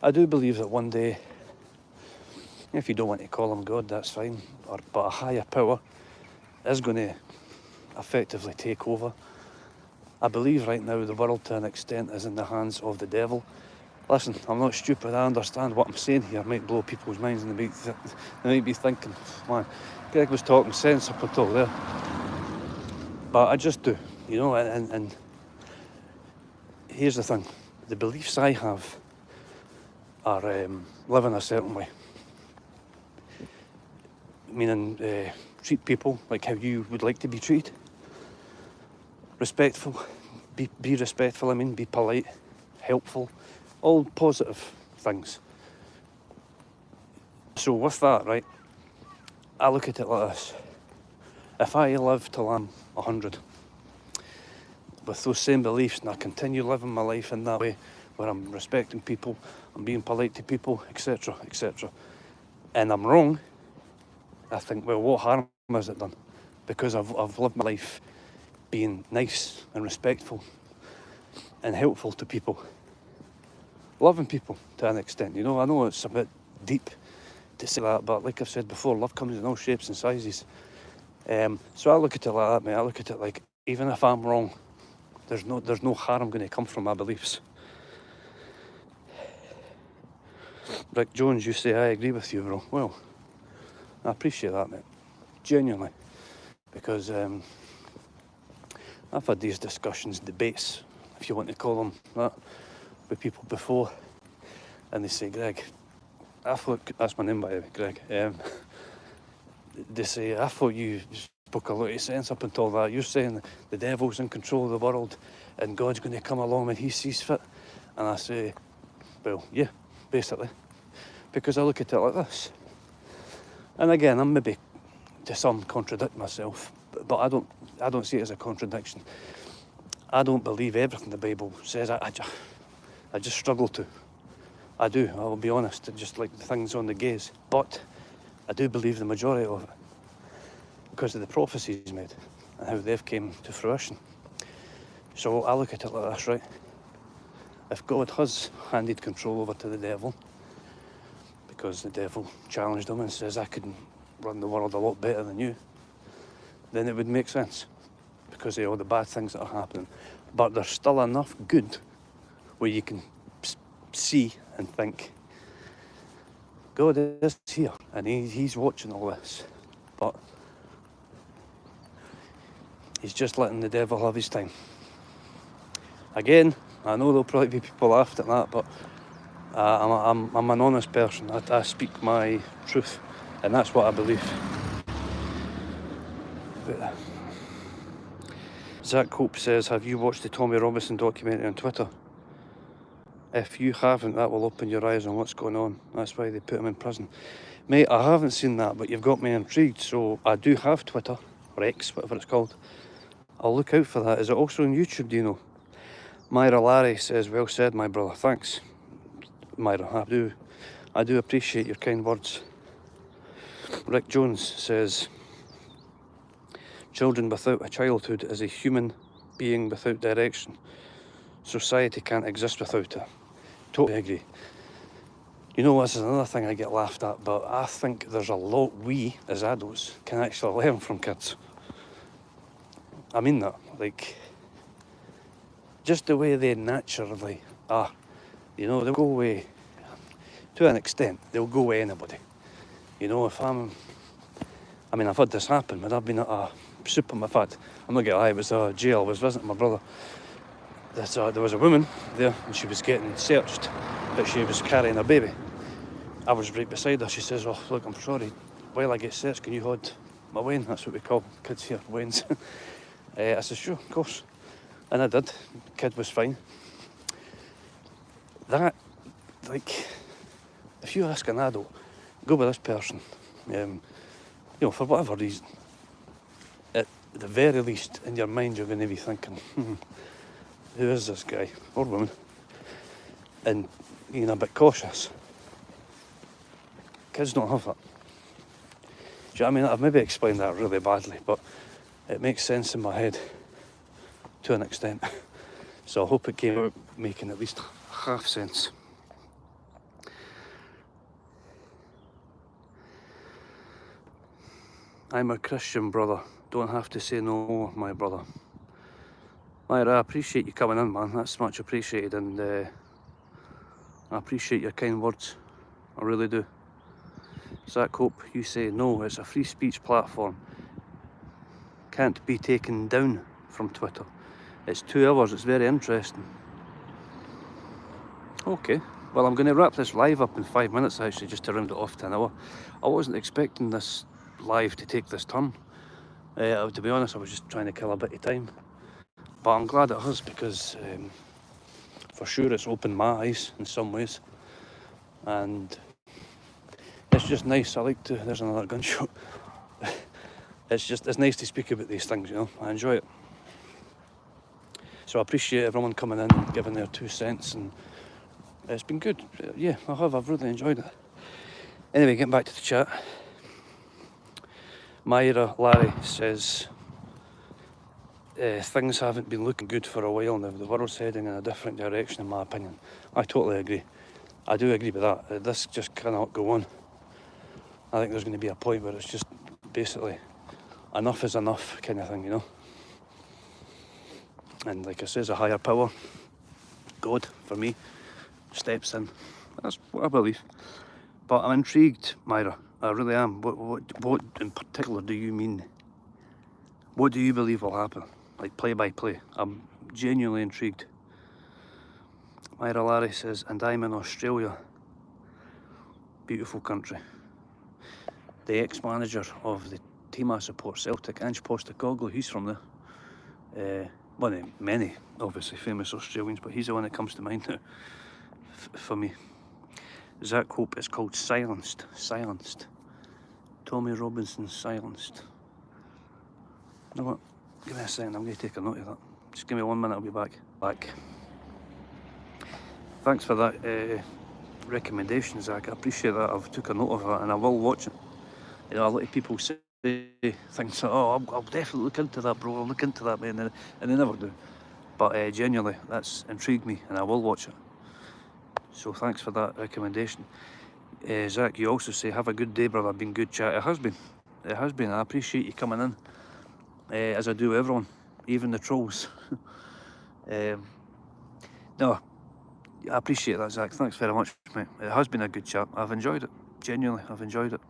I do believe that one day, if you don't want to call him God, that's fine, but a higher power is going to effectively take over. I believe right now the world, to an extent, is in the hands of the devil. Listen, I'm not stupid. I understand what I'm saying here might blow people's minds, and they might be thinking, man, Greg was talking sense up until there. But I just do, you know, and here's the thing. The beliefs I have are living a certain way. Meaning, treat people like how you would like to be treated. Respectful. Be respectful, be polite, helpful. All positive things. So with that, right, I look at it like this. If I live till I'm 100 with those same beliefs and I continue living my life in that way, where I'm respecting people, I'm being polite to people, etc., etc., and I'm wrong, I think, well, what harm has it done? Because I've lived my life being nice and respectful and helpful to people, loving people to an extent. You know, I know it's a bit deep to say that, but like I've said before, love comes in all shapes and sizes. So I look at it like that, mate. I look at it like, even if I'm wrong, there's no harm going to come from my beliefs. Rick Jones, you say I agree with you, bro. Well, I appreciate that, mate. Genuinely. Because I've had these discussions, debates, if you want to call them that, with people before, and they say, Greg, I thought, that's my name by the way, Greg, they say, I thought you spoke a lot of sense up until that. You're saying the devil's in control of the world and God's going to come along when he sees fit. And I say, well, yeah, basically. Because I look at it like this. And again, I'm maybe to some contradict myself, but I don't see it as a contradiction. I don't believe everything the Bible says. I just struggle to. I do, I will be honest, just like the things on the gaze. But I do believe the majority of it because of the prophecies made and how they've came to fruition. So I look at it like this, right? If God has handed control over to the devil, because the devil challenged him and says, I can run the world a lot better than you, then it would make sense because of all the bad things that are happening. But there's still enough good where you can see and think, God is here and he's watching all this, but he's just letting the devil have his time. Again, I know there'll probably be people laughed at that, but I'm an honest person. I speak my truth, and that's what I believe. But, Zach Cope says, have you watched the Tommy Robinson documentary on Twitter? If you haven't, that will open your eyes on what's going on. That's why they put him in prison. Mate, I haven't seen that, but you've got me intrigued. So I do have Twitter, or X, whatever it's called. I'll look out for that. Is it also on YouTube, do you know? Myra Larry says, well said, my brother. Thanks, Myra. I do appreciate your kind words. Rick Jones says, children without a childhood is a human being without direction. Society can't exist without it. Totally agree. You know, this is another thing I get laughed at, but I think there's a lot we, as adults, can actually learn from kids. I mean that, like, just the way they naturally are. You know, they'll go away, to an extent, they'll go with anybody. You know, if I've had this happen when I've been at a supermarket. I'm not going to lie, it was a jail. I was visiting my brother. There was a woman there and she was getting searched, but she was carrying a baby. I was right beside her. She says, oh, look, I'm sorry, while I get searched, can you hold my Wayne? That's what we call kids here, Waynes. I said, sure, of course. And I did. The kid was fine. That, like, if you ask an adult, go with this person, you know, for whatever reason, at the very least, in your mind, you're going to be thinking, who is this guy or woman? And being a bit cautious. Kids don't have that. Do you know what I mean? I've maybe explained that really badly, but it makes sense in my head to an extent. So I hope it came out making at least half sense. I'm a Christian brother. Don't have to say no more, my brother. Myra, I appreciate you coming in, man. That's much appreciated, and I appreciate your kind words. I really do. Zach Hope, you say no, it's a free speech platform. Can't be taken down from Twitter. It's 2 hours, it's very interesting. Okay, well, I'm going to wrap this live up in 5 minutes actually, just to round it off to an hour. I wasn't expecting this live to take this turn. To be honest, I was just trying to kill a bit of time. But I'm glad it has, because for sure it's opened my eyes in some ways. And it's just nice. I like to... There's another gunshot. it's nice to speak about these things, you know. I enjoy it. So I appreciate everyone coming in and giving their 2 cents, and it's been good. Yeah, I've really enjoyed it. Anyway, getting back to the chat. Myra Larry says, things haven't been looking good for a while now. The world's heading in a different direction, in my opinion. I totally agree. I do agree with that. This just cannot go on. I think there's going to be a point where it's just basically enough is enough kind of thing, you know. And like I says, a higher power, God, for me, steps in. That's what I believe. But I'm intrigued, Myra. I really am. What in particular do you mean? What do you believe will happen? Like play by play. I'm genuinely intrigued. Myra Larry says, and I'm in Australia. Beautiful country. The ex-manager of the team I support, Celtic, Ange Postecoglou, he's from there. One of many, obviously, famous Australians, but he's the one that comes to mind now for me. Zach Hope is called Silenced. Silenced. Tommy Robinson, Silenced. You know what? Give me a second, I'm going to take a note of that. Just give me 1 minute, I'll be back. Thanks for that recommendation, Zach. I appreciate that. I've took a note of that and I will watch it. You know, a lot of people say things like, oh, I'll definitely look into that, bro. I'll look into that, man. And they never do. But genuinely, that's intrigued me and I will watch it. So thanks for that recommendation. Zach, you also say, have a good day, brother. Been good chat. It has been. It has been. I appreciate you coming in. As I do everyone, even the trolls. No, I appreciate that, Zach. Thanks very much, mate. It has been a good chat. I've enjoyed it. Genuinely, I've enjoyed it.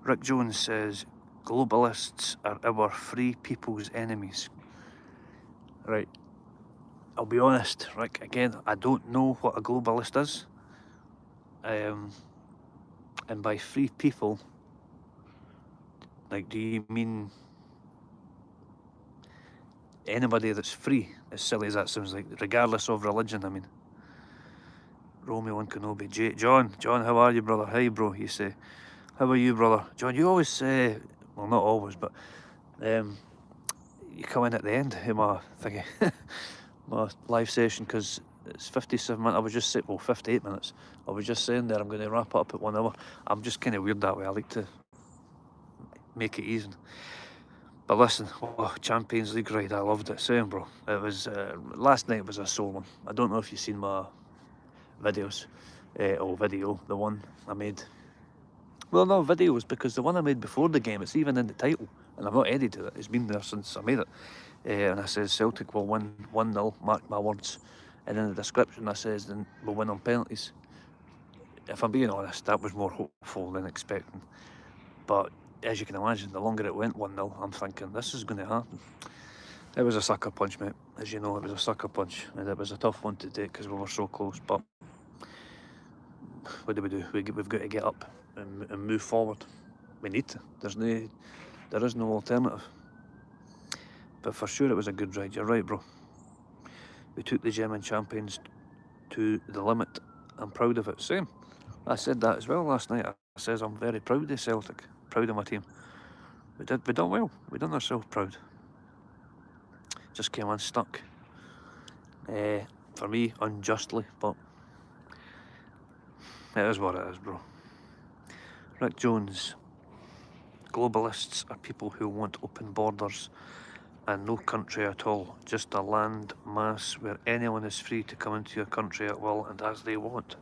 Rick Jones says, globalists are our free people's enemies. Right. I'll be honest, Rick, again, I don't know what a globalist is. And by free people, like, do you mean anybody that's free? As silly as that sounds, like, regardless of religion, I mean. Romeo and Kenobi. John, how are you, brother? Hey, bro, you say. How are you, brother? John, you always say, well, not always, but you come in at the end of my thingy, my live session, because it's 57 minutes. I was just saying, well, 58 minutes. I was just saying there, I'm going to wrap it up at 1 hour. I'm just kind of weird that way. I like to make it even. But listen, oh, Champions League ride, I loved it. Same, bro. It was, last night was a sore one. I don't know if you've seen my videos, or video, the one I made. Well, no, videos, because the one I made before the game, it's even in the title, and I've not edited it. It's been there since I made it. And I says Celtic will win 1-0, mark my words. And in the description I says then we'll win on penalties. If I'm being honest, that was more hopeful than expecting. But as you can imagine, the longer it went 1-0, I'm thinking this is going to happen. It was a sucker punch, mate. As you know, it was a sucker punch, and it was a tough one to take because we were so close. But what do? We've got to get up and move forward. We need to. There is no alternative. But for sure, it was a good ride. You're right, bro. We took the German champions to the limit. I'm proud of it. Same. I said that as well last night. I says I'm very proud of Celtic. Proud of my team. We done well. We done ourselves proud. Just came unstuck. For me, unjustly, but it is what it is, bro. Rick Jones. Globalists are people who want open borders and no country at all, just a land mass where anyone is free to come into your country at will and as they want.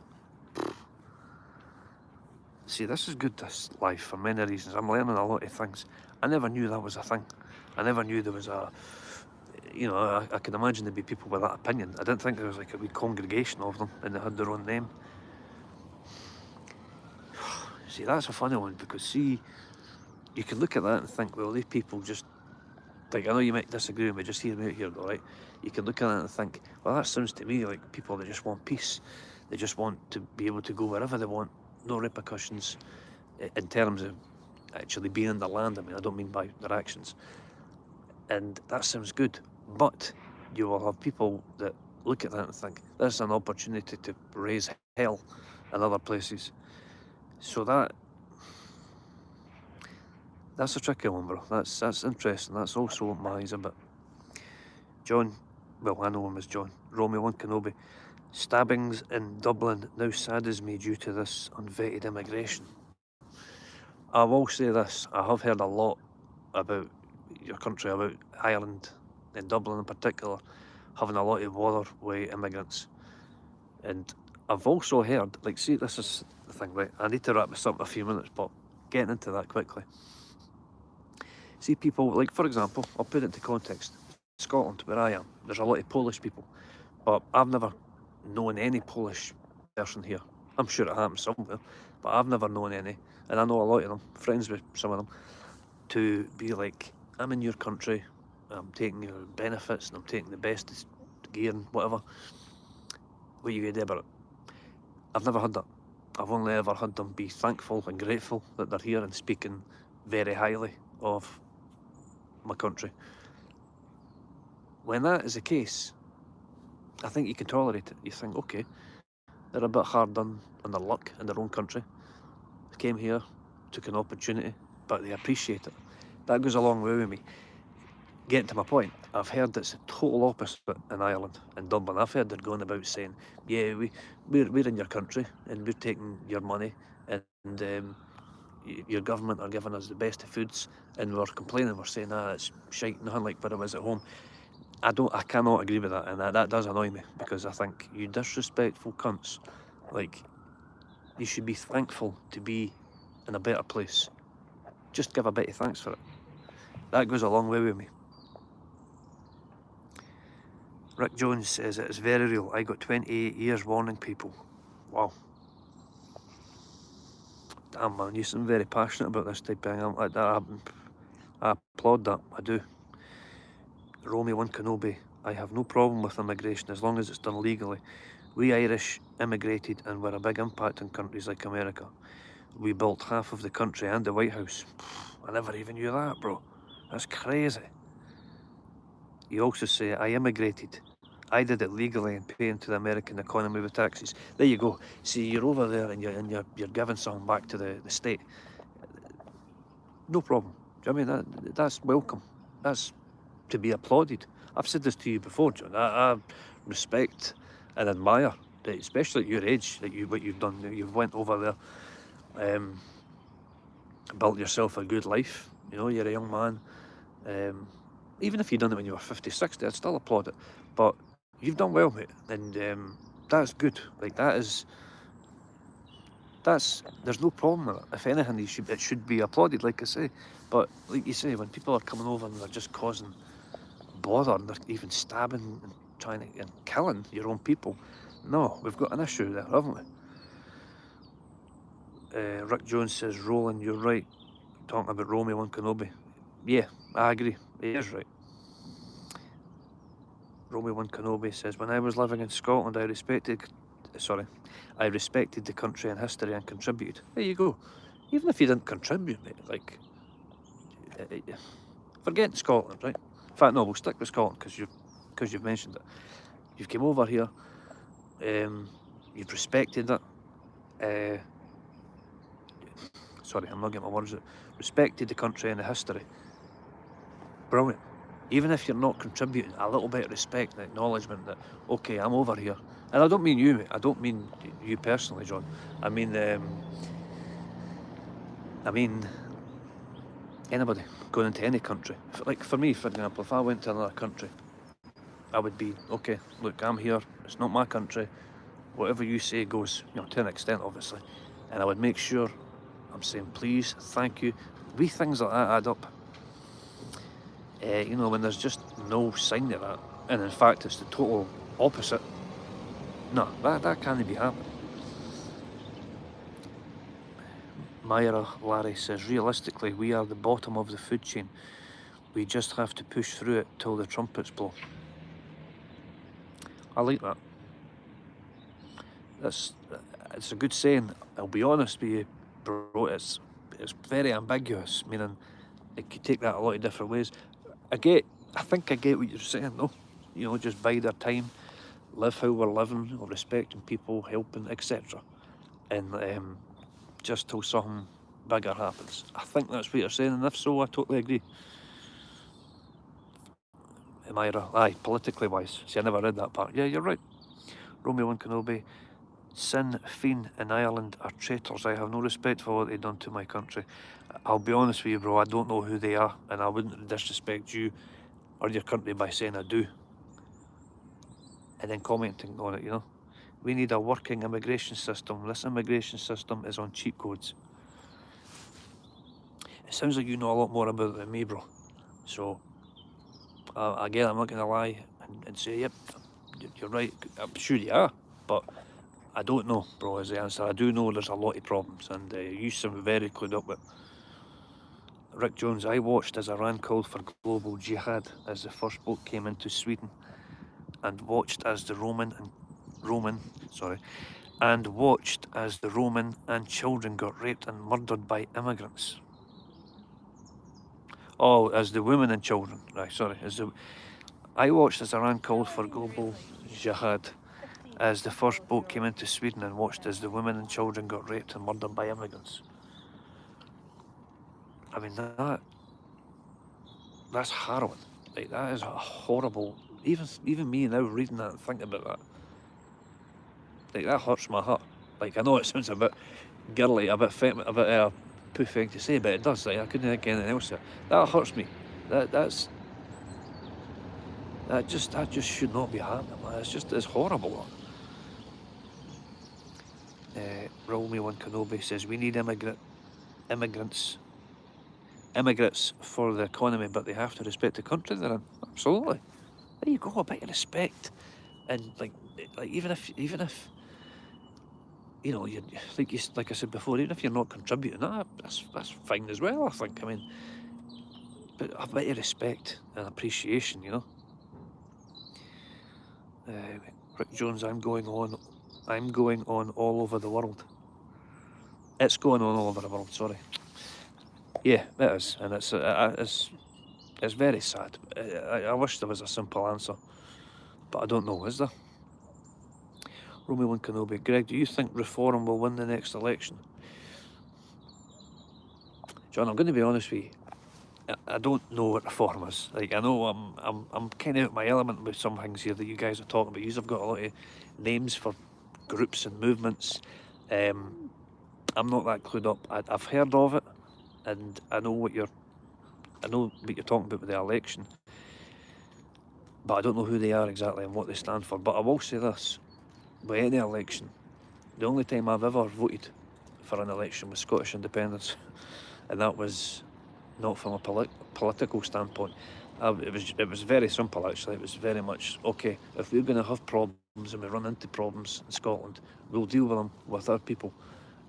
See, this is good, this life, for many reasons. I'm learning a lot of things. I never knew that was a thing. I never knew there was a, you know, I can imagine there'd be people with that opinion. I didn't think there was like a wee congregation of them and they had their own name. See, that's a funny one, because see, you can look at that and think, well, these people just, like, I know you might disagree with me, just hear me out here, alright? You can look at it and think, well, that sounds to me like people that just want peace. They just want to be able to go wherever they want, no repercussions in terms of actually being in the land. I mean, I don't mean by their actions. And that sounds good, but you will have people that look at that and think, this is an opportunity to raise hell in other places. So that That's a tricky one, bro. That's interesting. That's also opened my eyes a bit. John, well, I know him as John. Romeo 1 Kenobi. Stabbings in Dublin now saddens me due to this unvetted immigration. I will say this, I have heard a lot about your country, about Ireland and Dublin in particular, having a lot of bother with immigrants. And I've also heard, like, see, this is the thing, right? I need to wrap this up in a few minutes, but getting into that quickly. See, people, like, for example, I'll put it into context. Scotland, where I am, there's a lot of Polish people, but I've never known any Polish person here. I'm sure it happens somewhere, but I've never known any, and I know a lot of them, friends with some of them, to be like, I'm in your country, I'm taking your benefits, and I'm taking the best gear and whatever. What are you going to do about it? I've never had that. I've only ever had them be thankful and grateful that they're here and speaking very highly of my country. When that is the case, I think you can tolerate it. You think, okay, they're a bit hard done on their luck in their own country. They came here, took an opportunity, but they appreciate it. That goes a long way with me. Getting to my point, I've heard it's the total opposite in Ireland, in Dublin. I've heard they're going about saying, yeah, we're in your country and we're taking your money, and your government are giving us the best of foods, and we're complaining, we're saying, it's shite, nothing like what it was at home. I cannot agree with that, and that does annoy me, because I think you disrespectful cunts, like, you should be thankful to be in a better place. Just give a bit of thanks for it. That goes a long way with me. Rick Jones says it is very real. I got 28 years warning people. Wow. Damn, man, you seem very passionate about this type of thing. I applaud that, I do. Romeo 1 Kenobi, I have no problem with immigration as long as it's done legally. We Irish immigrated and were a big impact in countries like America. We built half of the country and the White House. I never even knew that, bro. That's crazy. You also say, I immigrated. I did it legally and pay into the American economy with taxes. There you go. See, you're over there and you're giving something back to the state. No problem. Do you know what I mean? That's welcome. That's to be applauded. I've said this to you before, John. I respect and admire, especially at your age, what you've done. You've went over there, built yourself a good life. You know, you're a young man. Even if you'd done it when you were 50, 60, I'd still applaud it. But you've done well, mate, and that's good. Like, there's no problem with it. If anything, it should be applauded, like I say. But like you say, when people are coming over and they're just causing bother, and they're even stabbing and trying to and killing your own people, no, we've got an issue there, haven't we? Rick Jones says, Roland, you're right, talking about Romeo 1 Kenobi. Yeah, I agree, he is right. Romeo 1 Kenobi says, when I was living in Scotland, I respected the country and history and contributed. There you go. Even if you didn't contribute, mate, like, forget Scotland, right? In fact, no, we'll stick with Scotland because you've mentioned it. You've come over here, you've respected it. Sorry, I'm not getting my words out. Respected the country and the history. Brilliant. Even if you're not contributing, a little bit of respect and acknowledgement that, okay, I'm over here. And I don't mean you, mate. I don't mean you personally, John. I mean anybody going into any country. Like for me, for example, if I went to another country, I would be, okay, look, I'm here. It's not my country. Whatever you say goes, you know, to an extent, obviously. And I would make sure I'm saying please, thank you. Wee things like that add up. You know, when there's just no sign of that, and in fact it's the total opposite, no, that can't be happening. Myra Larry says, realistically, we are the bottom of the food chain. We just have to push through it till the trumpets blow. I like that. It's a good saying. I'll be honest with you, bro, it's very ambiguous, meaning it could take that a lot of different ways. I think I get what you're saying, though. You know, just bide our time, live how we're living, respecting people, helping, etc. And just till something bigger happens. I think that's what you're saying, and if so, I totally agree. Myra, aye, politically wise. See, I never read that part. Yeah, you're right. Romeo and Kenobi. Sinn Féin in Ireland are traitors. I have no respect for what they've done to my country. I'll be honest with you, bro, I don't know who they are, and I wouldn't disrespect you or your country by saying I do, and then commenting on it, you know. We need a working immigration system. This immigration system is on cheat codes. It sounds like you know a lot more about it than me, bro. So, again, I'm not going to lie and say, yep, you're right. I'm sure you are, but I don't know, bro, is the answer. I do know there's a lot of problems, and you seem very clued up with. Rick Jones, I watched as Iran called for global jihad as the first boat came into Sweden, and watched as the Roman and children got raped and murdered by immigrants. Oh, as the women and children, right, sorry. I watched as Iran called for global jihad as the first boat came into Sweden, and watched as the women and children got raped and murdered by immigrants. I mean, that's harrowing. Like, that is a horrible. Even me now reading that and thinking about that, like, that hurts my heart. Like, I know it sounds a bit girly, a bit poo thing to say, but it does. Like, I couldn't think of anything else there. That hurts me. That just should not be happening, man. It's horrible. Romeo and Kenobi says we need immigrants for the economy, but they have to respect the country they're in. Absolutely. There you go, a bit of respect, and like even if you know, like I said before, even if you're not contributing, that's fine as well. I think. I mean, but a bit of respect and appreciation, you know. Rick Jones, I'm going on all over the world. It's going on all over the world. Sorry. Yeah, it is, and it's very sad. I wish there was a simple answer, but I don't know. Is there? Romeo and Kenobi. Greg, do you think Reform will win the next election? John, I'm going to be honest with you. I don't know what Reform is. Like, I know I'm kind of out my element with some things here that you guys are talking about. You've got a lot of names for groups and movements. I'm not that clued up. I've heard of it, and I know what you're talking about with the election, but I don't know who they are exactly and what they stand for. But I will say this: with any election, the only time I've ever voted for an election was Scottish independence, and that was not from a political standpoint. It was very simple, actually. It was very much, okay, if we're going to have problems and we run into problems in Scotland, we'll deal with them with our people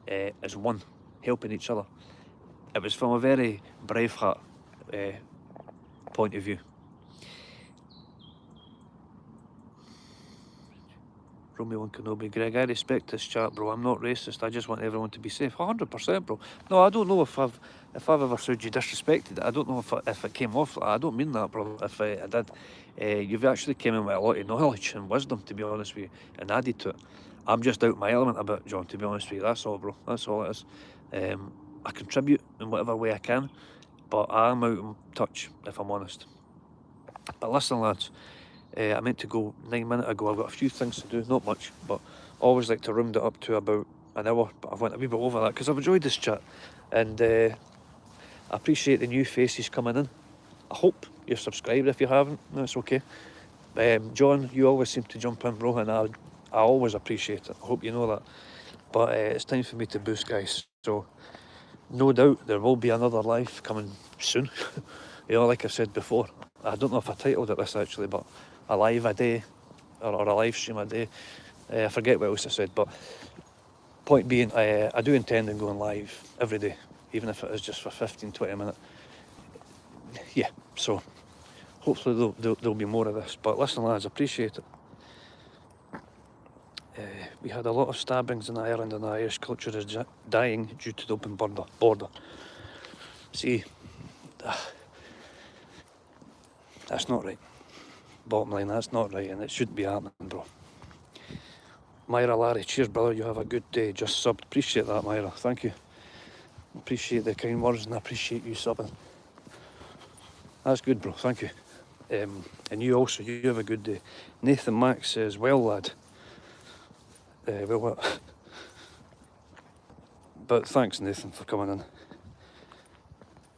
as one, helping each other. It was from a very Braveheart point of view. Romeo and Kenobi. Greg, I respect this chat, bro. I'm not racist. I just want everyone to be safe. 100%, bro. No, I don't know if I've ever said you disrespected it. I don't know if it came off. I don't mean that, bro. If I did, you've actually came in with a lot of knowledge and wisdom, to be honest with you, and added to it. I'm just out my element a bit, John, to be honest with you. That's all, bro. That's all it is. I contribute in whatever way I can, but I'm out of touch, if I'm honest. But listen, lads. I meant to go 9 minutes ago. I've got a few things to do, not much, but I always like to round it up to about an hour, but I've went a wee bit over that because I've enjoyed this chat, and I appreciate the new faces coming in. I hope you're subscribed. If you haven't, no, it's okay. John, you always seem to jump in, bro, and I always appreciate it. I hope you know that. But it's time for me to boost, guys. So no doubt there will be another live coming soon. You know, like I said before, I don't know if I titled it this actually, but a live a day or a live stream a day. I forget what else I said, but point being, I do intend on going live every day, even if it is just for 15-20 minutes. Yeah, so hopefully there'll be more of this. But listen, lads, appreciate it. We had a lot of stabbings in Ireland, and the Irish culture is dying due to the open border. See, that's not right. Bottom line, that's not right, and it shouldn't be happening, bro. Myra Larry, cheers, brother. You have a good day. Just subbed. Appreciate that, Myra. Thank you. Appreciate the kind words and I appreciate you subbing. That's good, bro, thank you. And you also, you have a good day. Nathan Max says, well lad. Well, what? But thanks Nathan for coming in.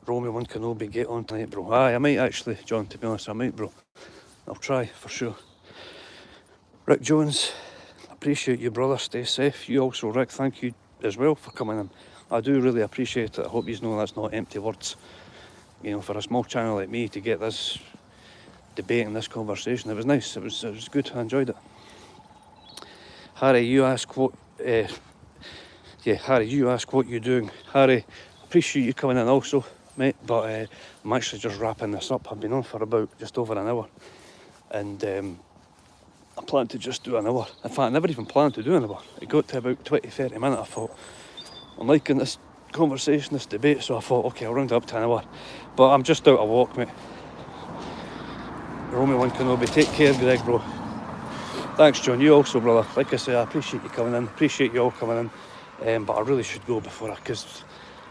Romeo 1 Kenobi, get on tonight, bro. Aye, I might actually, John, to be honest, I might, bro. I'll try, for sure. Rick Jones, appreciate you, brother. Stay safe. You also, Rick, thank you as well for coming in. I do really appreciate it. I hope you know that's not empty words. You know, for a small channel like me to get this debate and this conversation, it was nice. It was good. I enjoyed it. Harry, you ask what... Harry, you ask what you're doing. Harry, appreciate you coming in also, mate, but I'm actually just wrapping this up. I've been on for about just over an hour, and I planned to just do an hour. In fact, I never even planned to do an hour. It got to about 20-30 minutes. I thought, I'm liking this conversation, this debate, so I thought, okay, I'll round it up to an hour. But I'm just out a walk, mate. Romeo 1 Kenobi, take care, Greg, bro. Thanks, John. You also, brother. Like I say, I appreciate you coming in. Appreciate you all coming in. But I really should go before because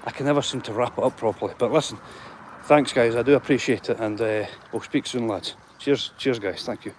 I can never seem to wrap it up properly. But listen, thanks guys, I do appreciate it, and we'll speak soon, lads. Cheers, guys, thank you.